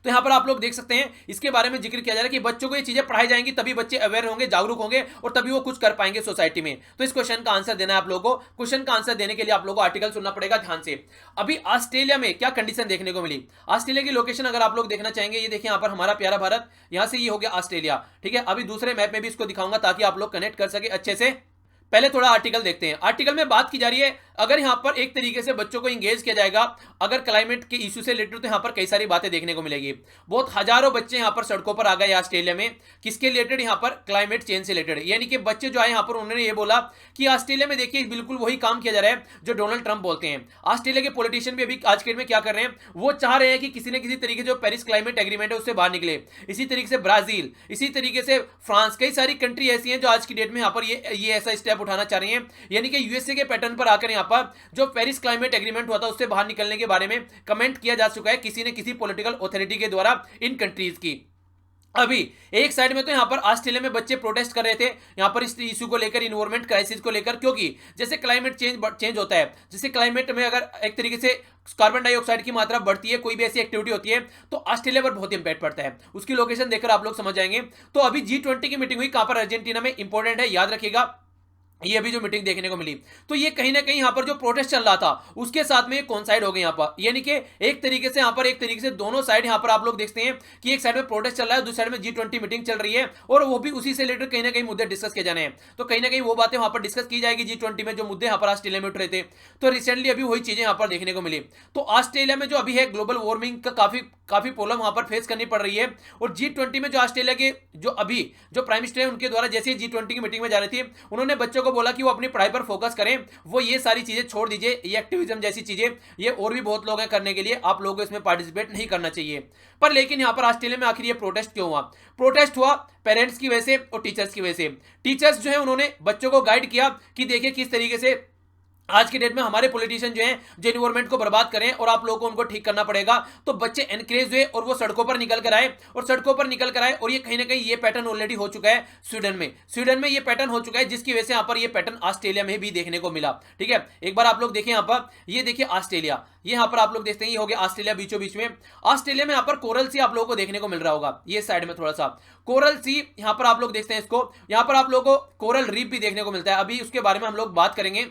तो यहां पर आप लोग देख सकते हैं, इसके बारे में जिक्र किया जा रहा है कि बच्चों को ये चीजें पढ़ाई जाएंगी तभी बच्चे अवेयर होंगे, जागरूक होंगे, और तभी वो कुछ कर पाएंगे सोसाइटी में। तो इस क्वेश्चन का आंसर देना है आप लोगों को। क्वेश्चन का आंसर देने के लिए आप लोगों को आर्टिकल सुनना पड़ेगा ध्यान से। अभी ऑस्ट्रेलिया में क्या कंडीशन देखने को मिली, ऑस्ट्रेलिया की लोकेशन अगर आप लोग देखना चाहेंगे, ये देखिए यहां पर हमारा प्यारा भारत, यहां से ये हो गया ऑस्ट्रेलिया, ठीक है। अभी दूसरे मैप में भी इसको दिखाऊंगा ताकि आप लोग कनेक्ट कर सके अच्छे से। पहले थोड़ा आर्टिकल देखते हैं। आर्टिकल में बात की जा रही है, अगर यहां पर एक तरीके से बच्चों को इंगेज किया जाएगा अगर क्लाइमेट के इश्यू से रिलेटेड, तो यहां पर कई सारी बातें देखने को मिलेगी। बहुत हजारों बच्चे यहां पर सड़कों पर आ गए ऑस्ट्रेलिया में, किसके रिलेटेड, यहां पर क्लाइमेट चेंज से रिलेटेड। यानी कि बच्चे जो आए यहां पर, उन्होंने ये बोला कि ऑस्ट्रेलिया में देखिए बिल्कुल वही काम किया जा रहा है जो डोनाल्ड ट्रंप बोलते हैं। ऑस्ट्रेलिया के पॉलिटिशियन भी अभी आज के डेट में क्या कर रहे हैं, वो चाह रहे हैं कि किसी न किसी तरीके जो पेरिस क्लाइमेट एग्रीमेंट है उससे बाहर निकले। इसी तरीके से ब्राजील, इसी तरीके से फ्रांस, कई सारी कंट्री ऐसी हैं जो आज की डेट में यहां पर ये ऐसा स्टेप उठाना चाह रही हैं। यानी कि यूएसए के पैटर्न पर आकर यहां पर जो पेरिस क्लाइमेट एग्रीमेंट हुआ था उससे बाहर निकलने के बारे में कमेंट किया जा चुका है किसी न किसी पॉलिटिकल अथॉरिटी के द्वारा इन कंट्रीज की। अभी एक साइड में तो यहां पर ऑस्ट्रेलिया में बच्चे प्रोटेस्ट कर रहे थे यहां पर इस इशू को लेकर, इन्वायरमेंट क्राइसिस को लेकर, क्योंकि जैसे क्लाइमेट चेंज होता है, जैसे क्लाइमेट में अगर एक तरीके से कार्बन डाइऑक्साइड की मात्रा बढ़ती है, कोई भी ऐसी एक्टिविटी होती है, तो ऑस्ट्रेलिया पर बहुत इंपैक्ट पड़ता है। उसकी लोकेशन देखकर आप लोग समझ जाएंगे। तो अभी G20 की मीटिंग हुई, कहां पर, अर्जेंटीना में, इंपॉर्टेंट है, याद रखिएगा। ये अभी जो मीटिंग देखने को मिली, तो ये कहीं ना कहीं यहां पर जो प्रोटेस्ट चल रहा था उसके साथ में कोइंसाइड हो गए यहां पर। यानी कि एक तरीके से यहां पर, एक तरीके से दोनों साइड यहां पर आप लोग देखते हैं कि एक साइड में प्रोटेस्ट चल रहा है, दूसरी साइड में G20 मीटिंग चल रही है, और वो भी उसी से रिलेटेड कहीं ना कहीं मुद्दे डिस्कस किए जाने हैं। तो कहीं ना कहीं वो बातें वहां पर डिस्कस की जाएगी G20 में, जो मुद्दे यहां पर ऑस्ट्रेलिया में उठ रहे थे। तो रिसेंटली अभी वही चीजें यहां पर देखने को मिली। तो ऑस्ट्रेलिया में जो अभी है ग्लोबल वार्मिंग का काफी प्रॉब्लम वहां पर फेस करनी पड़ रही है। और G20 में जो ऑस्ट्रेलिया के जो अभी जो प्राइम मिनिस्टर है, उनके द्वारा जैसे G20 की मीटिंग में जा रही थी, उन्होंने बच्चों को बोला कि वो अपनी पढ़ाई पर फोकस करें, वो ये सारी चीजें छोड़ दीजिए, ये एक्टिविज्म जैसी चीजें, ये और भी बहुत लोग हैं करने के लिए, आप लोगों को इसमें पार्टिसिपेट नहीं करना चाहिए। पर लेकिन यहां पर ऑस्ट्रेलिया में आखिर ये प्रोटेस्ट क्यों हुआ? प्रोटेस्ट हुआ पेरेंट्स की वजह से और टीचर्स की वजह से। टीचर्स जो है उन्होंने बच्चों को गाइड किया कि देखिए किस तरीके से आज की डेट में हमारे पॉलिटिशियन जो हैं जो एनवायरमेंट को बर्बाद करें और आप लोगों को उनको ठीक करना पड़ेगा। तो बच्चे एनकरेज हुए और वो सड़कों पर निकल कर आए, और ये कहीं ना कहीं ये पैटर्न ऑलरेडी हो चुका है स्वीडन में ये पैटर्न हो चुका है, जिसकी वजह से यहाँ पर ये पैटर्न ऑस्ट्रेलिया में भी देखने को मिला। ठीक है, एक बार आप लोग देखिए यहाँ पर, ये देखिए ऑस्ट्रेलिया, ये यहाँ पर आप लोग देखते हैं ये हो गया ऑस्ट्रेलिया बीचों बीच में। ऑस्ट्रेलिया में यहाँ पर कोरल सी आप लोगों को देखने को मिल रहा होगा, ये साइड में थोड़ा सा कोरल सी यहाँ पर आप लोग देखते हैं इसको, यहाँ पर आप लोगों को कोरल रीफ भी देखने को मिलता है। अभी उसके बारे में हम लोग बात करेंगे,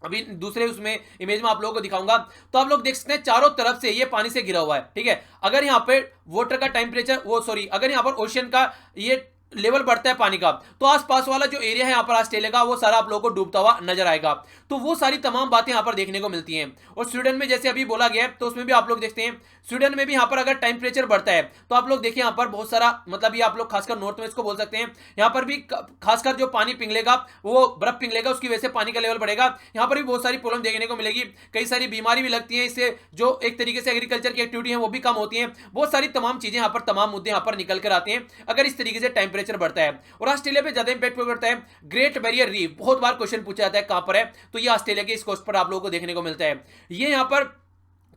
अभी दूसरे उसमें इमेज में आप लोगों को दिखाऊंगा। तो आप लोग देख सकते हैं चारों तरफ से ये पानी से घिरा हुआ है। ठीक है, अगर यहाँ पे वाटर का टेम्परेचर अगर यहाँ पर ओशियन का ये लेवल बढ़ता है पानी का, तो आसपास वाला जो एरिया है यहाँ पर ऑस्ट्रेलिया का, वो सारा आप लोगों को डूबता हुआ नजर आएगा। तो वो सारी तमाम बातें यहाँ पर देखने को मिलती हैं। और स्वीडन में जैसे अभी बोला गया है, तो उसमें भी आप लोग देखते हैं स्वीडन में भी यहाँ पर अगर टेम्परेचर बढ़ता है, तो आप लोग देखिए यहाँ पर बहुत सारा, मतलब ये आप लोग खासकर नॉर्थ में इसको बोल सकते हैं, यहाँ पर भी खासकर जो पानी पिघलेगा, वो बर्फ पिघलेगा, उसकी वजह से पानी का लेवल बढ़ेगा। यहाँ पर भी बहुत सारी प्रॉब्लम देखने को मिलेगी, कई सारी बीमारी भी लगती है इससे, जो एक तरीके से एग्रीकल्चर की एक्टिविटी है वो भी कम होती है। बहुत सारी तमाम चीजें यहाँ पर, तमाम मुद्दे यहाँ पर निकल कर आते हैं अगर इस तरीके से टेम्परेचर बढ़ता है। और ऑस्ट्रेलिया पे ज्यादा इंपैक्ट करता है ग्रेट बैरियर रीफ, बहुत बार क्वेश्चन पूछा जाता है कहां पर है, तो ये ऑस्ट्रेलिया के इस कोस्ट पर आप लोगों को देखने को मिलता है। ये यहां पर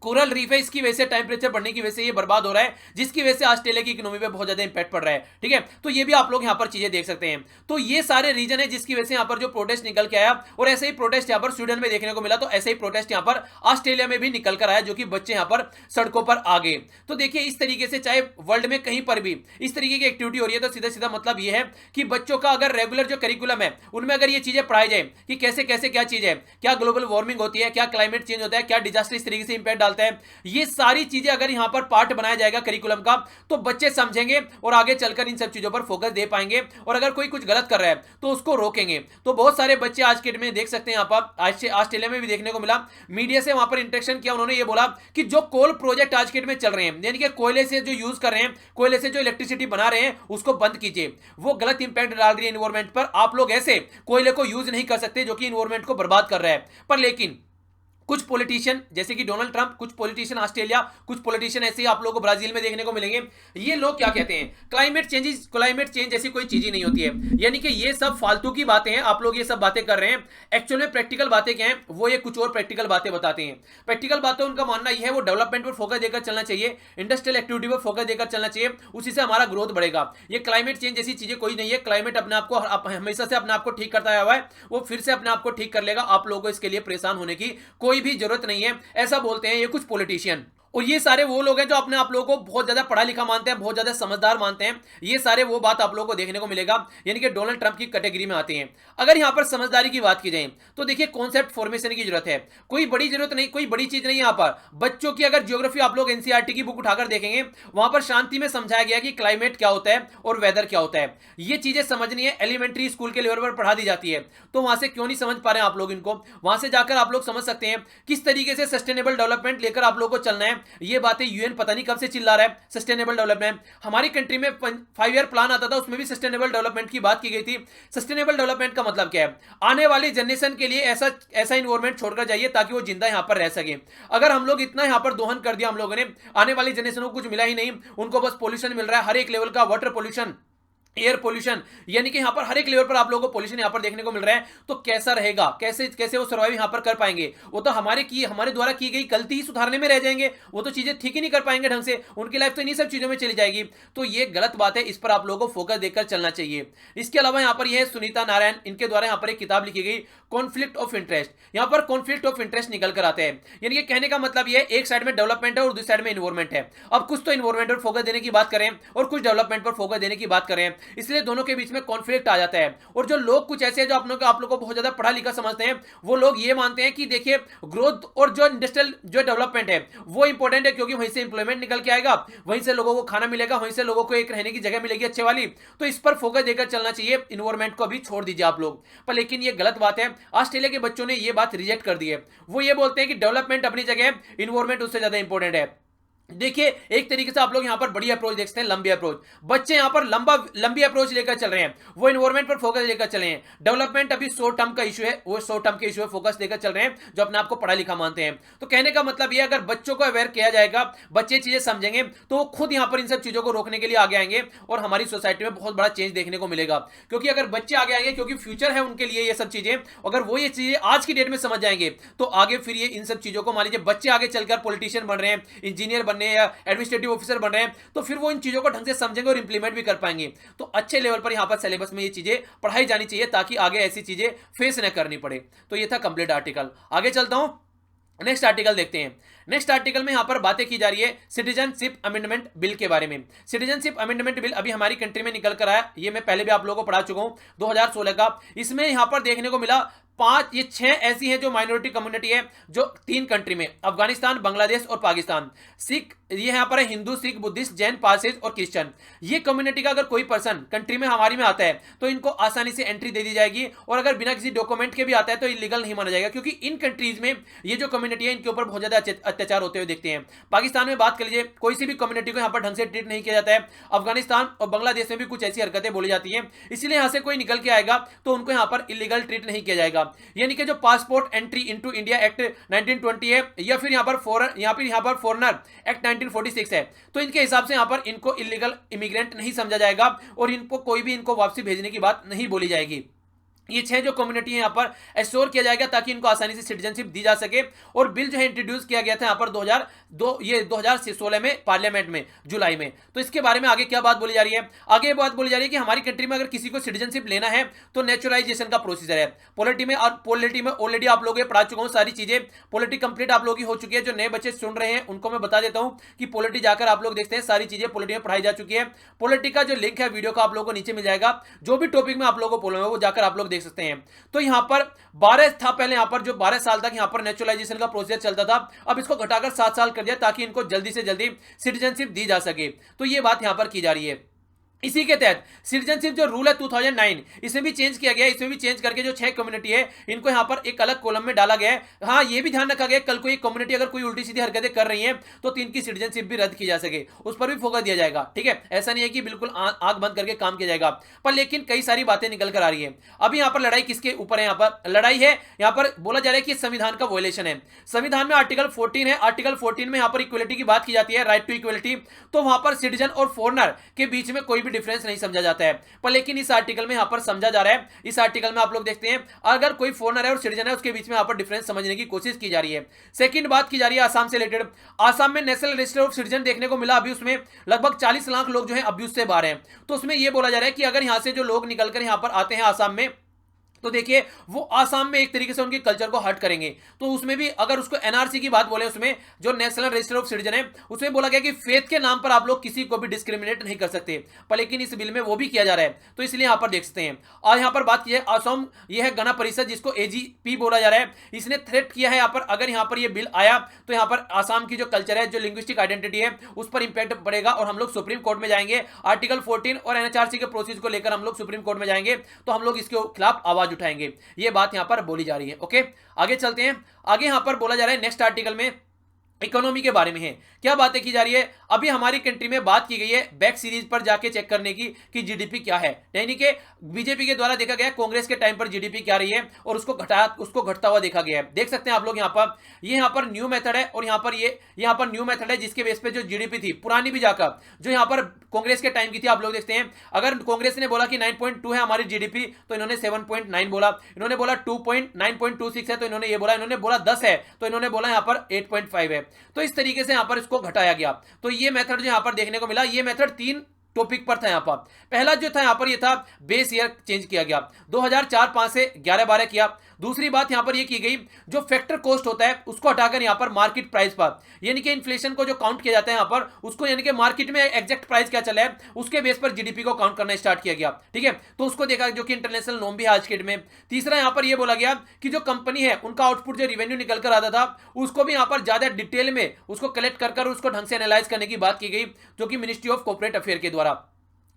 कोरल रीफ है, इसकी वजह से टेम्परेचर बढ़ने की वजह से ये बर्बाद हो रहा है, जिसकी वजह से ऑस्ट्रेलिया की इकोनॉमी पे बहुत ज्यादा इंपैक्ट पड़ रहा है। ठीक है, तो ये भी आप लोग यहाँ पर चीजें देख सकते हैं। तो ये सारे रीजन है जिसकी वजह से यहाँ पर जो प्रोटेस्ट निकल के आया, और ऐसे ही प्रोटेस्ट यहाँ पर स्वीडन में देखने को मिला, तो ऐसे ही प्रोटेस्ट यहाँ पर ऑस्ट्रेलिया में भी निकल कर आया, जो कि बच्चे यहाँ पर सड़कों पर आ गए। तो देखिए इस तरीके से चाहे वर्ल्ड में कहीं पर भी इस तरीके की एक्टिविटी हो रही है, तो सीधा सीधा मतलब ये है कि बच्चों का अगर रेगुलर जो करिकुलम है उनमें अगर ये चीजें पढ़ाई जाए कि कैसे कैसे क्या चीज है, क्या ग्लोबल वार्मिंग होती है, क्या क्लाइमेट चेंज होता है, क्या डिजास्टर इस तरीके से इंपैक्ट डालता है, ये सारी चीजें अगर यहां पर पार्ट बनाया जाएगा करिकुलम का, तो बच्चे समझेंगे और आगे चलकर इन सब चीजों पर फोकस दे पाएंगे। और अगर कोई कुछ गलत कर रहा है तो उसको रोकेंगे। तो बहुत सारे बच्चे आज के डेट में देख सकते हैं, यहां पर ऑस्ट्रेलिया में भी देखने को मिला, मीडिया से वहां पर इंटरेक्शन किया, उन्होंने ये बोला कि जो कोल प्रोजेक्ट आज के डेट में चल रहे हैं, यानी कि कोयले से जो यूज कर रहे हैं, कोयले से जो इलेक्ट्रिसिटी बना रहे हैं, उसको बंद कीजिए, वो गलत इंपैक्ट डाल रही है एनवायरमेंट पर। आप लोग ऐसे कोयले को यूज नहीं कर सकते जो कि एनवायरमेंट को बर्बाद कर रहा है। पर लेकिन कुछ पॉलिटिशियन जैसे कि डोनाल्ड ट्रंप, कुछ पॉलिटिशियन ऑस्ट्रेलिया, कुछ पॉलिटिशियन ऐसे ही आप लोगों को ब्राजील में देखने को मिलेंगे। ये लोग क्या कहते हैं, क्लाइमेट चेंज जैसी कोई चीज ही नहीं होती है, यानी कि ये सब फालतू की बातें हैं, आप लोग ये सब बातें कर रहे हैं। एक्चुअल में प्रैक्टिकल बातें क्या हैं, वो ये कुछ और प्रैक्टिकल बातें बताते हैं। प्रैक्टिकल बातें उनका मानना यह है, वो डेवलपमेंट पर फोकस देकर चलना चाहिए, इंडस्ट्रियल एक्टिविटी पर फोकस देकर चलना चाहिए, उसी से हमारा ग्रोथ बढ़ेगा। ये क्लाइमेट चेंज जैसी चीजें कोई नहीं है। क्लाइमेट अपने आप को हमेशा से अपने आप को ठीक करता हुआ है, वो फिर से अपने आप को ठीक कर लेगा। आप लोगों को इसके लिए परेशान होने की कोई भी जरूरत नहीं है, ऐसा बोलते हैं ये कुछ पॉलिटिशियन। और ये सारे वो लोग हैं जो अपने आप लोगों को बहुत ज्यादा पढ़ा लिखा मानते हैं, बहुत ज्यादा समझदार मानते हैं। ये सारे वो बात आप लोगों को देखने को मिलेगा, यानी कि डोनाल्ड ट्रंप की कैटेगरी में आते हैं। अगर यहां पर समझदारी की बात की जाए तो देखिए कॉन्सेप्ट फॉर्मेशन की जरूरत है, कोई बड़ी जरूरत नहीं, कोई बड़ी चीज नहीं। यहां पर बच्चों की अगर ज्योग्राफी आप लोग एनसीईआरटी की बुक उठाकर देखेंगे, वहां पर शांति में समझाया गया कि क्लाइमेट क्या होता है और वेदर क्या होता है। ये चीजें समझनी है, एलिमेंट्री स्कूल के लेवल पर पढ़ा दी जाती है। तो वहां से क्यों नहीं समझ पा रहे हैं आप लोग इनको, वहां से जाकर आप लोग समझ सकते हैं किस तरीके से सस्टेनेबल डेवलपमेंट लेकर आप लोगों को चलना है। ये बातें यूएन पता नहीं कब से चिल्ला रहा है सस्टेनेबल डेवलपमेंट। हमारी कंट्री में 5 ईयर प्लान आता था, उसमें भी सस्टेनेबल डेवलपमेंट की बात की गई थी। सस्टेनेबल डेवलपमेंट का मतलब क्या है, आने वाली जनरेशन के लिए ऐसा एनवायरमेंट छोड़कर जाइए ताकि वो जिंदा यहां पर रह सके। अगर हम लोग इतना यहां पर दोहन कर दिया हम लोगों ने, आने वाली जनरेशन को कुछ मिला ही नहीं, उनको बस पोल्यूशन मिल रहा है, हर एक लेवल का वाटर पोल्यूशन, एयर पोल्यूशन, यानी कि यहां पर हर एक लेवल पर आप लोगों को पोल्यूशन यहां पर देखने को मिल रहा है। तो कैसा रहेगा, कैसे कैसे वो सर्वाइव यहां पर कर पाएंगे? वो तो हमारे द्वारा की गई गलती ही सुधारने में रह जाएंगे, वो तो चीजें ठीक ही नहीं कर पाएंगे ढंग से, उनकी लाइफ तो इन्हीं सब चीजों में चली जाएगी। तो ये गलत बात है, इस पर आप लोगों को फोकस देकर चलना चाहिए। इसके अलावा यहां पर यह सुनीता नारायण, इनके द्वारा यहां पर एक किताब लिखी गई कॉन्फ्लिक्ट ऑफ इंटरेस्ट। यहां पर कॉन्फ्लिक्ट ऑफ इंटरेस्ट निकल कर आते हैं, यानी कि कहने का मतलब यह एक साइड में डेवलपमेंट है और दूसरी साइड में इन्वायरमेंट है। अब कुछ तो इन्वायरमेंट पर फोकस देने की बात करें और कुछ डेवलपमेंट पर फोकस देने की बात करें, इसलिए दोनों के बीच में कॉन्फ्लिक्ट आ जाता है। और जो लोग कुछ ऐसे हैं जो आप लोगों को बहुत ज्यादा पढ़ा लिखा समझते हैं, वो लोग ये मानते हैं कि देखिए ग्रोथ और जो इंडस्ट्रियल जो डेवलपमेंट है वो इंपॉर्टेंट है, क्योंकि वहीं से इंप्लॉयमेंट निकल के आएगा, वहीं से लोगों को खाना मिलेगा, वहीं से लोगों को एक रहने की जगह मिलेगी अच्छे वाली। तो इस पर फोकस देकर चलना चाहिए, इन्वायरमेंट को अभी छोड़ दीजिए आप लोग। पर लेकिन ये गलत बात है, ऑस्ट्रेलिया के बच्चों ने ये बात रिजेक्ट कर दी है। वो ये बोलते हैं कि डेवलपमेंट अपनी जगह है, इन्वायरमेंट उससे ज्यादा इंपॉर्टेंट है। देखिए एक तरीके से आप लोग यहां पर बड़ी अप्रोच देखते हैं, लंबी अप्रोच। बच्चे यहां पर लंबी अप्रोच लेकर चल रहे हैं, वो इन्वायरमेंट पर फोकस लेकर चल रहे हैं। डेवलपमेंट अभी शॉर्ट टर्म का इशू है, वो शॉर्ट टर्म के इशू है, फोकस लेकर चल रहे हैं जो अपने आप को पढ़ा लिखा मानते हैं। तो कहने का मतलब ये, अगर बच्चों को अवेयर किया जाएगा, बच्चे चीजें समझेंगे, तो वो खुद यहां पर इन सब चीजों को रोकने के लिए आगे आएंगे और हमारी सोसाइटी में बहुत बड़ा चेंज देखने को मिलेगा। क्योंकि अगर बच्चे आगे आएंगे, क्योंकि फ्यूचर है उनके लिए ये सब चीजें, अगर वो ये चीजें आज की डेट में समझ जाएंगे तो आगे फिर ये इन सब चीजों को, मान लीजिए बच्चे आगे चलकर पॉलिटिशियन बन रहे हैं, इंजीनियर बनने या एडमिनिस्ट्रेटिव ऑफिसर बन रहे हैं, तो फिर वो इन चीजों को ढंग से समझेंगे और इंप्लीमेंट भी कर पाएंगे। तो अच्छे लेवल पर यहां पर सिलेबस में ये चीजें पढ़ाई जानी चाहिए ताकि आगे ऐसी चीजें फेस न करनी पड़े। तो ये था कंप्लीट आर्टिकल। आगे चलता हूं, नेक्स्ट आर्टिकल देखते हैं। नेक्स्ट आर्टिकल में यहां पर बातें की जा रही है सिटीजनशिप अमेंडमेंट बिल के बारे में। सिटीजनशिप अमेंडमेंट बिल अभी हमारी कंट्री में निकल कर आया, ये मैं पहले भी आप लोगों को पढ़ा चुका हूं, 2016 का। इसमें यहां पर देखने को मिला 6 ऐसी हैं जो माइनॉरिटी कम्युनिटी है, जो 3 कंट्री में, अफगानिस्तान, बांग्लादेश और पाकिस्तान। सिख, ये यहां पर है हिंदू, सिख, बुद्धिस्ट, जैन, पारसीज और क्रिश्चियन। ये कम्युनिटी का अगर कोई पर्सन कंट्री में हमारी में आता है तो इनको आसानी से एंट्री दे दी जाएगी, और अगर बिना किसी डॉक्यूमेंट के भी आता है तो इलीगल नहीं माना जाएगा, क्योंकि इन कंट्रीज में ये जो कम्युनिटी है इनके ऊपर बहुत ज्यादा अत्याचार होते हुए देखते हैं। पाकिस्तान में बात कर लीजिए, कोई सी भी कम्युनिटी को यहां पर ढंग से ट्रीट नहीं किया जाता है। अफगानिस्तान और बांग्लादेश में भी कुछ ऐसी हरकतें बोली जाती हैं, इसलिए यहां से कोई निकल के आएगा तो उनको यहां पर इलीगल ट्रीट नहीं किया जाएगा। यानी कि जो passport entry into India act 1920 है, या फिर यहां पर फॉरेनर एक्ट 1946 है, तो इनके हिसाब से यहां पर इनको इलीगल इमिग्रेंट नहीं समझा जाएगा और इनको कोई भी इनको वापसी भेजने की बात नहीं बोली जाएगी। ये 6 जो कम्युनिटी है यहाँ पर एश्योर किया जाएगा ताकि इनको आसानी से सिटीजनशिप दी जा सके। और बिल जो है इंट्रोड्यूस किया गया था यहाँ पर 2016 में पार्लियामेंट में जुलाई में। तो इसके बारे में आगे क्या बात बोली जा रही है, आगे बात बोली जा रही है कि हमारी कंट्री में अगर किसी को सिटीजनशिप लेना है तो नेचुरलाइजेशन का प्रोसीजर है। पॉलिटी में ऑलरेडी आप लोग पढ़ा चुका हूँ सारी चीजें, पॉलिटी कंप्लीट आप लोग की हो चुकी है। जो नए बच्चे सुन रहे हैं उनको मैं बता देता हूँ कि पॉलिटी जाकर आप लोग देखते हैं, सारी चीजें पॉलिटी में पढ़ाई जा चुकी है। पॉलिटी का जो लिंक है वीडियो का आप लोगों को नीचे मिल जाएगा, जो भी टॉपिक में आप लोगों को बोलूंगा वो जाकर आप लोग देख सकते हैं। तो यहां पर 12 था पहले, यहां पर जो 12 साल तक यहां पर नेचुरलाइजेशन का प्रोसेस चलता था, अब इसको घटाकर 7 साल कर दिया ताकि इनको जल्दी से जल्दी सिटीजनशिप दी जा सके। तो ये बात यहां पर की जा रही है। इसी के तहत सिटीजनशिप जो रूल है 2009 इसमें भी चेंज किया गया, इसमें भी चेंज करके जो 6 कम्युनिटी है इनको यहां पर एक अलग कॉलम में डाला गया है। हाँ, ये भी ध्यान रखा गया कल को एक कम्युनिटी अगर कोई उल्टी सीधी हरकतें कर रही है तो इनकी सिटीजनशिप भी रद्द की जा सके, उस पर भी फोकस दिया जाएगा। ठीक है, ऐसा नहीं है कि बिल्कुल आंख बंद करके काम किया जाएगा, पर लेकिन कई सारी बातें निकल कर आ रही है। अब यहाँ पर लड़ाई किसके ऊपर है, यहाँ पर लड़ाई है, यहाँ पर बोला जा रहा है कि संविधान का वायलेशन है। संविधान में आर्टिकल 14 है, आर्टिकल 14 में यहाँ पर इक्वलिटी की बात की जाती है, राइट टू इक्वलिटी। तो वहां पर सिटीजन और फॉरनर के बीच में कोई भी डिफरेंस नहीं समझा जाता है, पर लेकिन इस आर्टिकल में यहां पर समझा जा रहा है। इस आर्टिकल में आप लोग देखते हैं अगर कोई फॉरेनर है और सिटीजन है उसके बीच में यहां पर डिफरेंस समझने की कोशिश की जा रही है। सेकंड बात की जा रही है आसाम से रिलेटेड। आसाम में नेशनल रजिस्टर ऑफ सिटीजन देखने को मिला, अभी उसमें लगभग 40 लाख लोग जो है अब्यूज से बाहर हैं। तो उसमें यह बोला जा रहा है कि अगर यहां से जो लोग निकलकर यहां पर आते हैं आसाम में, तो देखिए वो आसाम में एक तरीके से उनके कल्चर को हर्ट करेंगे। तो उसमें भी अगर उसको एनआरसी की बात बोले, उसमें जो नेशनल रजिस्टर ऑफ सिटीजन है उसमें बोला गया कि फेथ के नाम पर आप लोग किसी को भी डिस्क्रिमिनेट नहीं कर सकते, पर लेकिन इस बिल में वो भी किया जा रहा है। तो इसलिए यहां पर देख सकते हैं। और यहां पर बात की है असम, यह है गण परिषद जिसको एजीपी बोला जा रहा है, इसने थ्रेट किया है यहां पर अगर यहां पर यह बिल आया तो यहां पर आसाम की जो कल्चर है, जो लिंग्विस्टिक आइडेंटिटी है उस पर इंपैक्ट पड़ेगा और हम लोग सुप्रीम कोर्ट में जाएंगे। आर्टिकल 14 और एनएचआरसी के प्रोसेस को लेकर हम लोग सुप्रीम कोर्ट में जाएंगे, तो हम लोग इसके खिलाफ आवाज उठाएंगे। ये बात यहां पर बोली जा रही है। ओके, आगे चलते हैं। आगे यहां पर बोला जा रहा है नेक्स्ट आर्टिकल में इकोनॉमी के बारे में है, क्या बातें की जा रही है। अभी हमारी कंट्री में बात की गई है बैक सीरीज पर जाके चेक करने की कि जीडीपी क्या है, यानी कि बीजेपी के द्वारा देखा गया कांग्रेस के टाइम पर जीडीपी क्या रही है और उसको घटता हुआ देखा गया है। देख सकते हैं आप लोग यहां पर, ये यहां पर न्यू मेथड है और यहां पर न्यू मेथड है जिसके बेस पे जो जीडीपी थी पुरानी भी जाकर जो यहां पर कांग्रेस के टाइम की थी, आप लोग देखते हैं अगर कांग्रेस ने बोला कि 9.2 है हमारी जीडीपी तो इन्होंने 7.9 बोला, इन्होंने बोला 9.26 है तो इन्होंने 10 है तो इन्होंने बोला यहां पर 8.5 है। तो इस तरीके से यहां पर इसको घटाया गया। तो ये मेथड जो यहां पर देखने को मिला, ये मेथड 3 टॉपिक पर था। यहां पर पहला जो था यहां पर ये था बेस ईयर चेंज किया गया, 2004-5 से 11-12 किया। दूसरी बात यहां पर ये की गई जो फैक्टर कॉस्ट होता है उसको हटाकर यहां पर मार्केट प्राइस पर, यानी कि इन्फ्लेशन को जो काउंट किया जाता है यहां पर उसको, यानी कि मार्केट में एग्जैक्ट प्राइस क्या चला है उसके बेस पर जीडीपी को काउंट करना स्टार्ट किया गया। ठीक है, तो उसको देखा जो कि इंटरनेशनल नॉर्म भी है आज के डेट में। तीसरा यहां पर यह बोला गया कि जो कंपनी है उनका आउटपुट जो रेवेन्यू निकल कर आता था उसको भी यहां पर ज्यादा डिटेल में उसको कलेक्ट कर उसको ढंग से एनालाइज करने की बात की गई, जो कि मिनिस्ट्री ऑफ कॉर्पोरेट अफेयर के द्वारा।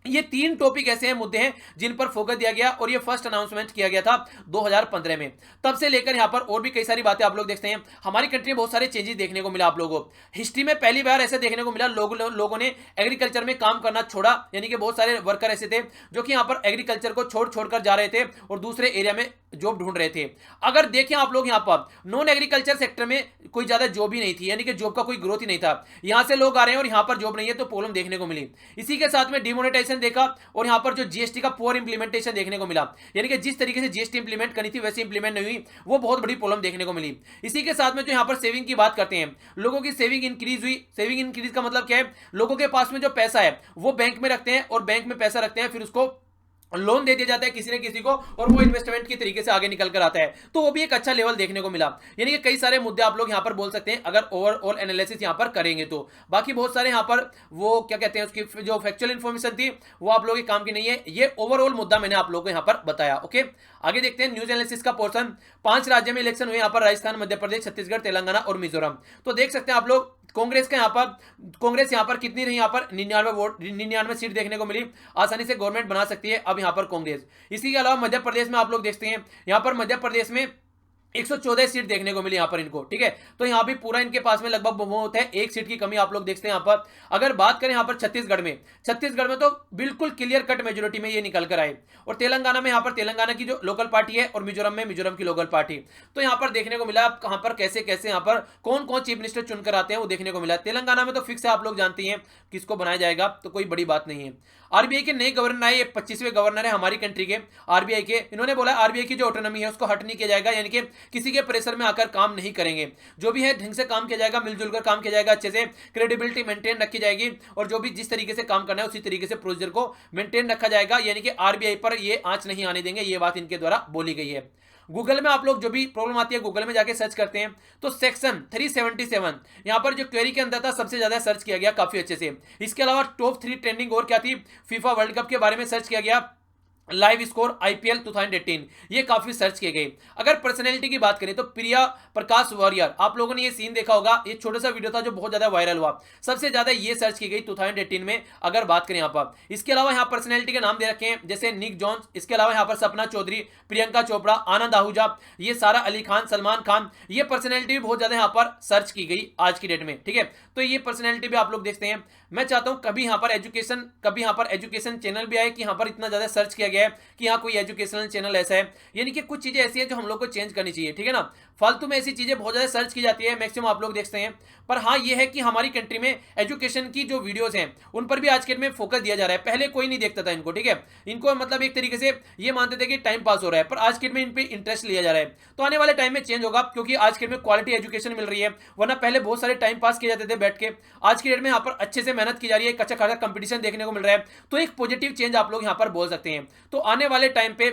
ये 3 टॉपिक ऐसे हैं, मुद्दे हैं जिन पर फोकस दिया गया और ये फर्स्ट अनाउंसमेंट किया गया था 2015 में। तब से लेकर यहां पर और भी कई सारी बातें आप लोग देखते हैं। हमारी कंट्री में बहुत सारे चेंजेस देखने को मिला। आप लोगों को हिस्ट्री में पहली बार ऐसे देखने को मिला लोगों ने एग्रीकल्चर में काम करना छोड़ा, यानी कि बहुत सारे वर्कर ऐसे थे जो कि यहां पर एग्रीकल्चर को छोड़कर जा रहे थे और दूसरे एरिया में जॉब ढूंढ रहे थे। अगर देखें आप लोग यहां पर नॉन एग्रीकल्चर सेक्टर में कोई ज्यादा जॉब ही नहीं थी, यानी कि जॉब का कोई ग्रोथ ही नहीं था। यहां से लोग आ रहे हैं और यहां पर जॉब नहीं है, तो प्रॉब्लम देखने को मिली। इसी के साथ में डिमोनेटाइजेशन देखा और यहां पर जो जीएसटी का पुअर इंप्लीमेंटेशन देखने को मिला, यानी कि जिस तरीके से जीएसटी इंप्लीमेंट करनी थी वैसे इंप्लीमेंट नहीं हुई, वो बहुत बड़ी प्रॉब्लम देखने को मिली। इसी के साथ में जो यहां पर सेविंग की बात करते हैं, लोगों की सेविंग इंक्रीज हुई। सेविंग इंक्रीज का मतलब क्या है, लोगों के पास में जो पैसा है वो बैंक में रखते हैं और बैंक में पैसा रखते हैं, फिर उसको लोन दे दिया जाता है किसी न किसी को और वो इन्वेस्टमेंट की तरीके से आगे निकल कर आता है। तो वो भी एक अच्छा लेवल देखने को मिला। यानी कि कई सारे मुद्दे आप लोग यहां पर बोल सकते हैं अगर ओवरऑल एनालिसिस यहां पर करेंगे तो। बाकी बहुत सारे यहां पर वो क्या कहते हैं उसकी जो फैक्चुअल इंफॉर्मेशन थी वो आप लोगों के काम की नहीं है। ये ओवरऑल मुद्दा मैंने आप लोगों को यहां पर बताया। ओके, आगे देखते हैं न्यूज एनालिसिस का पोर्शन। 5 राज्य में इलेक्शन हुए यहां पर, राजस्थान, मध्य प्रदेश, छत्तीसगढ़, तेलंगाना और मिजोरम। तो देख सकते हैं आप लोग कांग्रेस यहां पर कितनी रही, यहां पर 99 सीट देखने को मिली, आसानी से गवर्नमेंट बना सकती है अब यहां पर कांग्रेस। इसी के अलावा मध्य प्रदेश में आप लोग देखते हैं, यहां पर मध्य प्रदेश में 114 सीट देखने को मिली यहां पर इनको, ठीक है। तो यहां भी पूरा इनके पास में लगभग बहुमत है, एक सीट की कमी आप लोग देखते हैं यहां पर। अगर बात करें यहां पर छत्तीसगढ़ में तो बिल्कुल क्लियर कट मेजोरिटी में ये निकल कर आए। और तेलंगाना में यहां पर तेलंगाना की जो लोकल पार्टी है, और मिजोरम में मिजोरम की लोकल पार्टी। तो यहां पर देखने को मिला कहां पर कैसे कैसे यहां पर कौन कौन चीफ मिनिस्टर चुनकर आते हैं वो देखने को मिला। तेलंगाना में तो फिक्स है, आप लोग जानते हैं किसको बनाया जाएगा, तो कोई बड़ी बात नहीं है। आरबीआई के नए गवर्नर आए, ये 25वें गवर्नर है हमारी कंट्री के आरबीआई के। इन्होंने बोला आरबीआई की जो ऑटोनॉमी है उसको हट नहीं किया जाएगा, यानी कि किसी के प्रेशर में आकर काम नहीं करेंगे। जो भी है ढंग से काम किया जाएगा, मिलजुल कर काम किया जाएगा, अच्छे से क्रेडिबिलिटी मेंटेन रखी जाएगी, और जो भी जिस तरीके से काम करना है उसी तरीके से प्रोसीजर को मेंटेन रखा जाएगा, यानी कि आरबीआई पर ये आंच नहीं आने देंगे। ये बात इनके द्वारा बोली गई है। गूगल में आप लोग जो भी प्रॉब्लम आती है, गूगल में जाके सर्च करते हैं तो सेक्शन 377 यहां पर जो क्वेरी के अंदर था सबसे ज्यादा सर्च किया गया काफी अच्छे से। इसके अलावा टॉप 3 ट्रेंडिंग और क्या थी, फीफा वर्ल्ड कप के बारे में सर्च किया गया, लाइव स्कोर आईपीएल 2018 ये काफी सर्च किए गए। अगर पर्सनैलिटी की बात करें तो प्रिया प्रकाश वॉरियर, आप लोगों ने ये सीन देखा होगा, ये छोटा सा वीडियो था जो बहुत ज्यादा वायरल हुआ, सबसे ज्यादा ये सर्च की गई 2018 में अगर बात करें यहाँ पर। इसके अलावा यहाँ पर्सनैलिटी के नाम दे रखे हैं जैसे निक जॉन्स, इसके अलावा यहाँ पर सपना चौधरी, प्रियंका चोपड़ा, आनंद आहूजा, ये सारा अली खान, सलमान खान, ये पर्सनैलिटी भी बहुत ज्यादा यहाँ पर सर्च की गई आज की डेट में, ठीक है। तो ये पर्सनैलिटी भी आप लोग देखते हैं। मैं चाहता हूं कभी यहाँ पर एजुकेशन चैनल भी आए कि यहाँ पर इतना ज्यादा सर्च किया गया है कि यहाँ कोई एजुकेशनल चैनल ऐसा है, यानी कि कुछ चीजें ऐसी है जो हम लोग को चेंज करनी चाहिए, ठीक है ना। फालतू में ऐसी चीजें बहुत ज्यादा सर्च की जाती है, मैक्सिमम आप लोग देखते हैं। पर हाँ ये है कि हमारी कंट्री में एजुकेशन की जो वीडियोस हैं उन पर भी आज के डेट में फोकस दिया जा रहा है। पहले कोई नहीं देखता था इनको, ठीक है, इनको मतलब एक तरीके से ये मानते थे कि टाइम पास हो रहा है, पर आज के डेट में इन पे इंटरेस्ट लिया जा रहा है। तो आने वाले टाइम में चेंज होगा, क्योंकि आज के डेट में क्वालिटी एजुकेशन मिल रही है, वरना पहले बहुत सारे टाइम पास किए जाते थे बैठ के। आज की डेट में यहाँ पर अच्छे से मेहनत की जा रही है, अच्छा खासा कंपटीशन देखने को मिल रहा है, तो एक पॉजिटिव चेंज आप लोग यहाँ पर बोल सकते हैं। तो आने वाले टाइम पे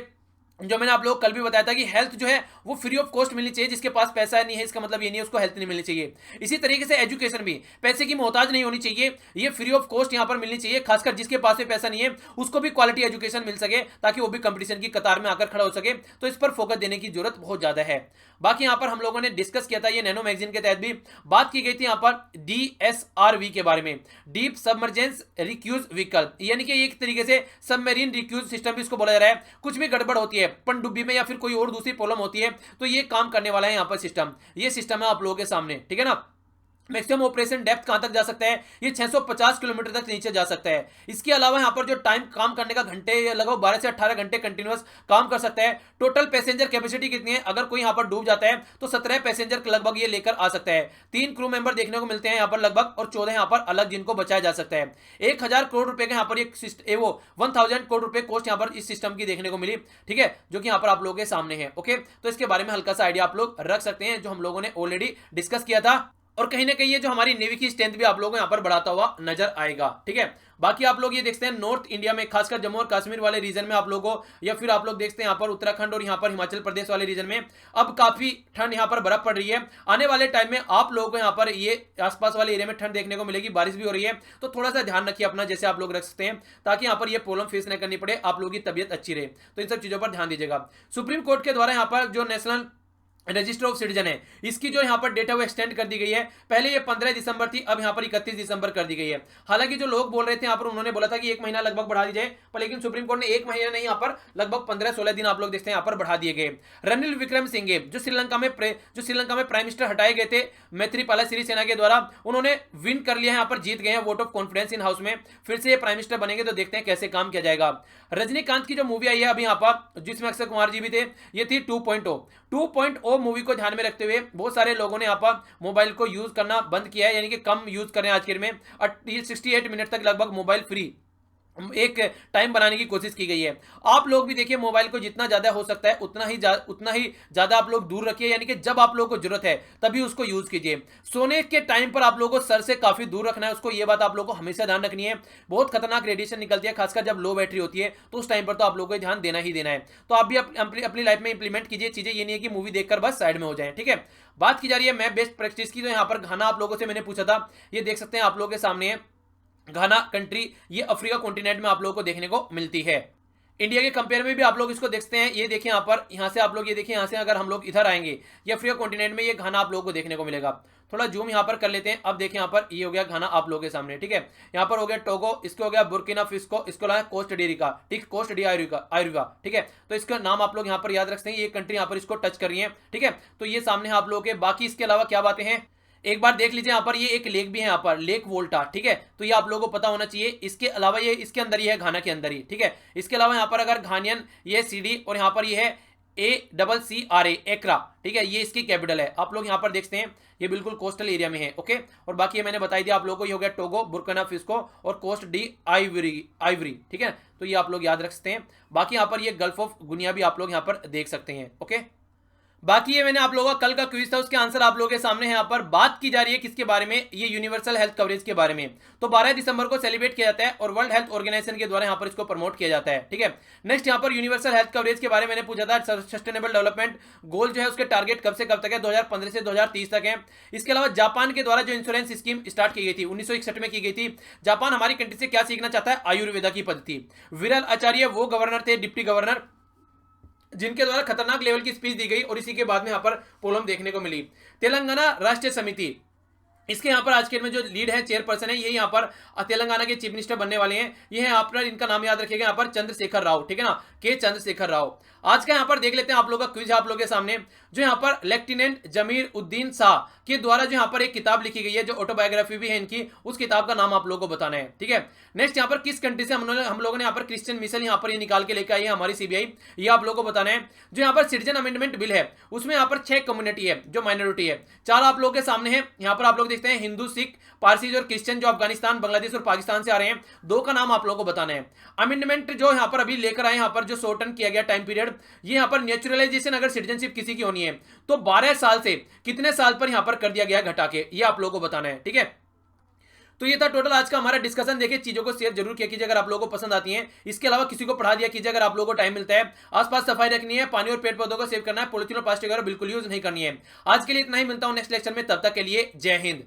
जो मैंने आप लोग कल भी बताया था कि हेल्थ जो है वो फ्री ऑफ कॉस्ट मिलनी चाहिए। जिसके पास पैसा नहीं है इसका मतलब ये नहीं है उसको हेल्थ नहीं मिलनी चाहिए। इसी तरीके से एजुकेशन भी पैसे की मोहताज नहीं होनी चाहिए, ये फ्री ऑफ कॉस्ट यहाँ पर मिलनी चाहिए। खासकर जिसके पास में पैसा नहीं है उसको भी क्वालिटी एजुकेशन मिल सके, ताकि वो भी कंपटीशन की कतार में आकर खड़ा हो सके। तो इस पर फोकस देने की जरूरत बहुत ज्यादा है। बाकी यहाँ पर हम लोगों ने डिस्कस किया था, ये नैनो मैगजीन के तहत भी बात की गई थी यहाँ पर DSRV के बारे में, डीप सबमर्जेंस रिक्यूज व्हीकल, यानी कि एक तरीके से सबमरीन रिक्यूज सिस्टम भी इसको बोला जा रहा है। कुछ भी गड़बड़ होती है, पनडुब्बी में या फिर कोई और दूसरी प्रॉब्लम होती है, तो ये काम करने वाला है यहाँ पर सिस्टम। ये सिस्टम है आप लोगों के सामने, ठीक है ना। मैक्सिमम ऑपरेशन डेप्थ कहां तक जा सकता है, ये 650 किलोमीटर तक नीचे जा सकता है। इसके अलावा यहां पर जो टाइम काम करने का घंटे, लगभग 12 से 18 घंटे कंटिन्यूअस काम कर सकता है। टोटल पैसेंजर कैपेसिटी कितनी है, अगर कोई यहां पर डूब जाता है तो 17 पैसेंजर लगभग ये लेकर आ सकता है। 3 क्रू मेंबर देखने को मिलते हैं यहां पर लगभग, और 14 यहां पर अलग जिनको बचाया जा सकता है। 1000 करोड़ रुपए का यहां पर वो 1000 करोड़ रुपए कॉस्ट यहां पर इस सिस्टम की देखने को मिली, ठीक है, जो कि यहां पर आप लोगों के सामने है। ओके, तो इसके बारे में हल्का सा आइडिया आप लोग रख सकते हैं, जो हम लोगों ने ऑलरेडी डिस्कस किया था। और कहीं ना कहीं ये जो हमारी नेवी की स्ट्रेंथ भी आप लोगों को यहाँ पर बढ़ाता हुआ नजर आएगा, ठीक है। बाकी आप लोग ये देखते हैं नॉर्थ इंडिया में, खासकर जम्मू और कश्मीर वाले रीजन में आप लोगों को, या फिर आप लोग देखते हैं यहाँ पर उत्तराखंड और यहाँ पर हिमाचल प्रदेश वाले रीजन में अब काफी ठंड, यहाँ पर बर्फ पड़ रही है। आने वाले टाइम में आप लोगों को यहाँ पर ये आसपास वाले एरिया में ठंड देखने को मिलेगी, बारिश भी हो रही है। तो थोड़ा सा ध्यान रखिए अपना, जैसे आप लोग रख सकते हैं, ताकि यहाँ पर ये प्रॉब्लम फेस नहीं करनी पड़े, आप लोगों की तबियत अच्छी रहे। तो इन सब चीजों पर ध्यान दीजिएगा। सुप्रीम कोर्ट के द्वारा यहाँ पर जो नेशनल रजिस्टर ऑफ सिटीजन है, इसकी जो यहाँ पर डेट है वो एक्सटेंड कर दी गई है। पहले ये 15 दिसंबर थी, अब यहाँ पर 31 दिसंबर कर दी गई है। हालांकि जो लोग बोल रहे थे यहाँ पर, उन्होंने बोला था कि 1 महीना लगभग बढ़ा दी जाए, पर लेकिन सुप्रीम कोर्ट ने 1 महीना नहीं, यहाँ पर लगभग 15-16 दिन आप लोग देखते हैं यहाँ पर बढ़ा दिए गए। रणनील विक्रमसिंघे जो श्रीलंका में प्राइम मिनिस्टर हटाए गए थे मैत्रीपाला सिरिसेना के द्वारा, उन्होंने विन कर लिया है, यहाँ पर जीत गए हैं vote of confidence in house में। फिर से ये प्राइम मिनिस्टर बनेंगे, तो देखते हैं कैसे काम किया जाएगा। रजनीकांत की जो मूवी आई है अभी यहाँ पर, जिसमें अक्षय कुमार जी भी थे, ये थी 2.0 मूवी को ध्यान में रखते हुए बहुत सारे लोगों ने यहाँ पर मोबाइल को यूज करना बंद किया है, यानी कि कम यूज करें आज के डेट में। 68 मिनट तक लगभग मोबाइल फ्री एक टाइम बनाने की कोशिश की गई है। आप लोग भी देखिए, मोबाइल को जितना ज्यादा हो सकता है उतना ही ज्यादा आप लोग दूर रखिए, यानी कि जब आप लोगों को जरूरत है तभी उसको यूज कीजिए। सोने के टाइम पर आप लोगों को सर से काफी दूर रखना है उसको, ये बात आप लोगों को हमेशा ध्यान रखनी है। बहुत खतरनाक रेडिएशन निकलती है, खासकर जब लो बैटरी होती है, तो उस टाइम पर तो आप लोगों को ध्यान देना ही देना है। तो आप भी अपनी लाइफ में इंप्लीमेंट कीजिए चीजें, ये नहीं है कि मूवी देखकर बस साइड में हो जाए, ठीक है। बात की जा रही है मैं बेस्ट प्रैक्टिस की, तो यहाँ पर घाना आप लोगों से मैंने पूछा था, ये देख सकते हैं आप लोगों के सामने है। घाना कंट्री ये अफ्रीका कॉन्टिनेंट में आप लोगों को देखने को मिलती है। इंडिया के कंपेयर में भी आप लोग इसको देखते हैं। ये देखिए यहाँ पर, यहाँ से आप लोग ये देखिए, यहाँ से अगर हम लोग इधर आएंगे ये अफ्रीका कॉन्टिनेंट में ये घाना आप लोगों को देखने को मिलेगा। थोड़ा जूम यहाँ पर कर लेते हैं। अब देखिए यहाँ पर ये हो गया घाना आप लोगों के सामने, ठीक है। यहाँ पर हो गया टोगो, इसको हो गया बुर्किना फासो, इसको लगा कोस्ट डेरिका, ठीक, कोस्ट डी आयरिका, ठीक है। तो इसका नाम आप लोग यहाँ पर याद रखते हैं। ये कंट्री यहाँ पर इसको टच कर रही है, ठीक है। तो ये सामने आप लोगों के, बाकी इसके अलावा क्या बातें हैं एक बार देख लीजिए। यहाँ पर ये एक लेक भी है, यहाँ पर लेक वोल्टा, ठीक है। तो ये आप लोगों को पता होना चाहिए। इसके अलावा ये इसके अंदर ही है, घाना के अंदर ही, ठीक है। इसके अलावा यहाँ पर अगर घानियन, ये CD, और यहाँ पर ये है ACCRA, एकरा, ठीक है। ये इसकी कैपिटल है। आप लोग यहाँ पर देखते हैं ये बिल्कुल कोस्टल एरिया में है, ओके। और बाकी ये मैंने बताई दिया आप लोगों को। ये हो गया टोगो, बुर्किना फासो और कोस्ट डी आइवरी, ठीक है। तो ये आप लोग याद रख सकते हैं। बाकी यहाँ पर ये गल्फ ऑफ गुनिया भी आप लोग यहाँ पर देख सकते हैं, ओके। बाकी ये मैंने आप लोगों का कल का क्विज था, उसके आंसर आप लोगों के सामने है। यहाँ पर बात की जा रही है किसके बारे में, ये यूनिवर्सल हेल्थ कवरेज के बारे में। तो 12 दिसंबर को सेलिब्रेट किया जाता है और वर्ल्ड हेल्थ ऑर्गेनाइजेशन के द्वारा यहाँ पर इसको प्रमोट किया जाता है, ठीक है। नेक्स्ट यहाँ पर यूनिवर्सल हेल्थ कवरेज के बारे में मैंने पूछा था। सस्टेनेबल डेवलपमेंट गोल जो है उसके टारगेट कब से कब तक है, 2015 से 2030 तक है। इसके अलावा जापान के द्वारा जो इंश्योरेंस स्कीम स्टार्ट की गई थी 1961 में की गई थी। जापान हमारी कंट्री से क्या सीखना चाहता है, आयुर्वेदा की पद्धति। विरल आचार्य वो गवर्नर थे, डिप्टी गवर्नर, जिनके द्वारा खतरनाक लेवल की स्पीच दी गई और इसी के बाद में यहाँ पर पोलम देखने को मिली। तेलंगाना राष्ट्रीय समिति, इसके यहाँ पर आज के में जो लीड है, चेयरपर्सन है, ये यहाँ पर तेलंगाना के चीफ मिनिस्टर बनने वाले हैं। ये है यहाँ पर, इनका नाम याद रखिएगा यहाँ पर, चंद्रशेखर राव, ठीक है ना, के चंद्रशेखर राव। आज का यहाँ पर देख लेते हैं आप लोगों का क्विज आप लोगों के सामने। जो यहाँ पर लेफ्टिनेंट जमीर उद्दीन शाह के द्वारा जो यहाँ पर एक किताब लिखी गई है, जो ऑटोबायोग्राफी भी है इनकी, उस किताब का नाम आप लोगों को बताना है, ठीक है। नेक्स्ट यहाँ पर किस कंट्री से हम लोगों ने यहाँ पर क्रिश्चियन मिशन यहाँ पर ये निकाल के लेकर आई है हमारी CBI, ये आप लोगों को बताना है। जो यहाँ पर सिटीजन अमेंडमेंट बिल है उसमें यहाँ पर 6 कम्युनिटी है जो माइनॉरिटी है, 4 आप लोगों के सामने है। यहाँ पर आप लोग देखते हैं हिंदू, सिख, पारसी और क्रिश्चियन जो अफगानिस्तान, बांग्लादेश और पाकिस्तान से आ रहे हैं। 2 का नाम आप लोगों को बताना है। अमेंडमेंट जो यहाँ पर अभी लेकर आए, यहाँ पर जो शॉर्टन किया गया टाइम पीरियड, ये यहाँ पर नेचुरलाइजेशन, अगर सिटीजनशिप किसी की होनी है तो 12 साल से कितने साल पर यहाँ पर कर दिया गया घटा के, ये आप लोगों को बताना है, ठीक है। तो ये था टोटल आज का हमारा डिस्कशन। देखिए चीजों को शेयर जरूर किया कीजिए अगर आप लोगों को पसंद आती हैं। इसके अलावा किसी को पढ़ा दिया कीजिए अगर आप लोगों को टाइम मिलता है। आसपास सफाई रखनी है, पानी और पेड़ पौधों को सेव करना है, पॉलिथीन और प्लास्टिक वगैरह बिल्कुल यूज नहीं करनी है। आज के लिए इतना ही, मिलता हूं नेक्स्ट लेक्चर में, तब तक के लिए जय हिंद।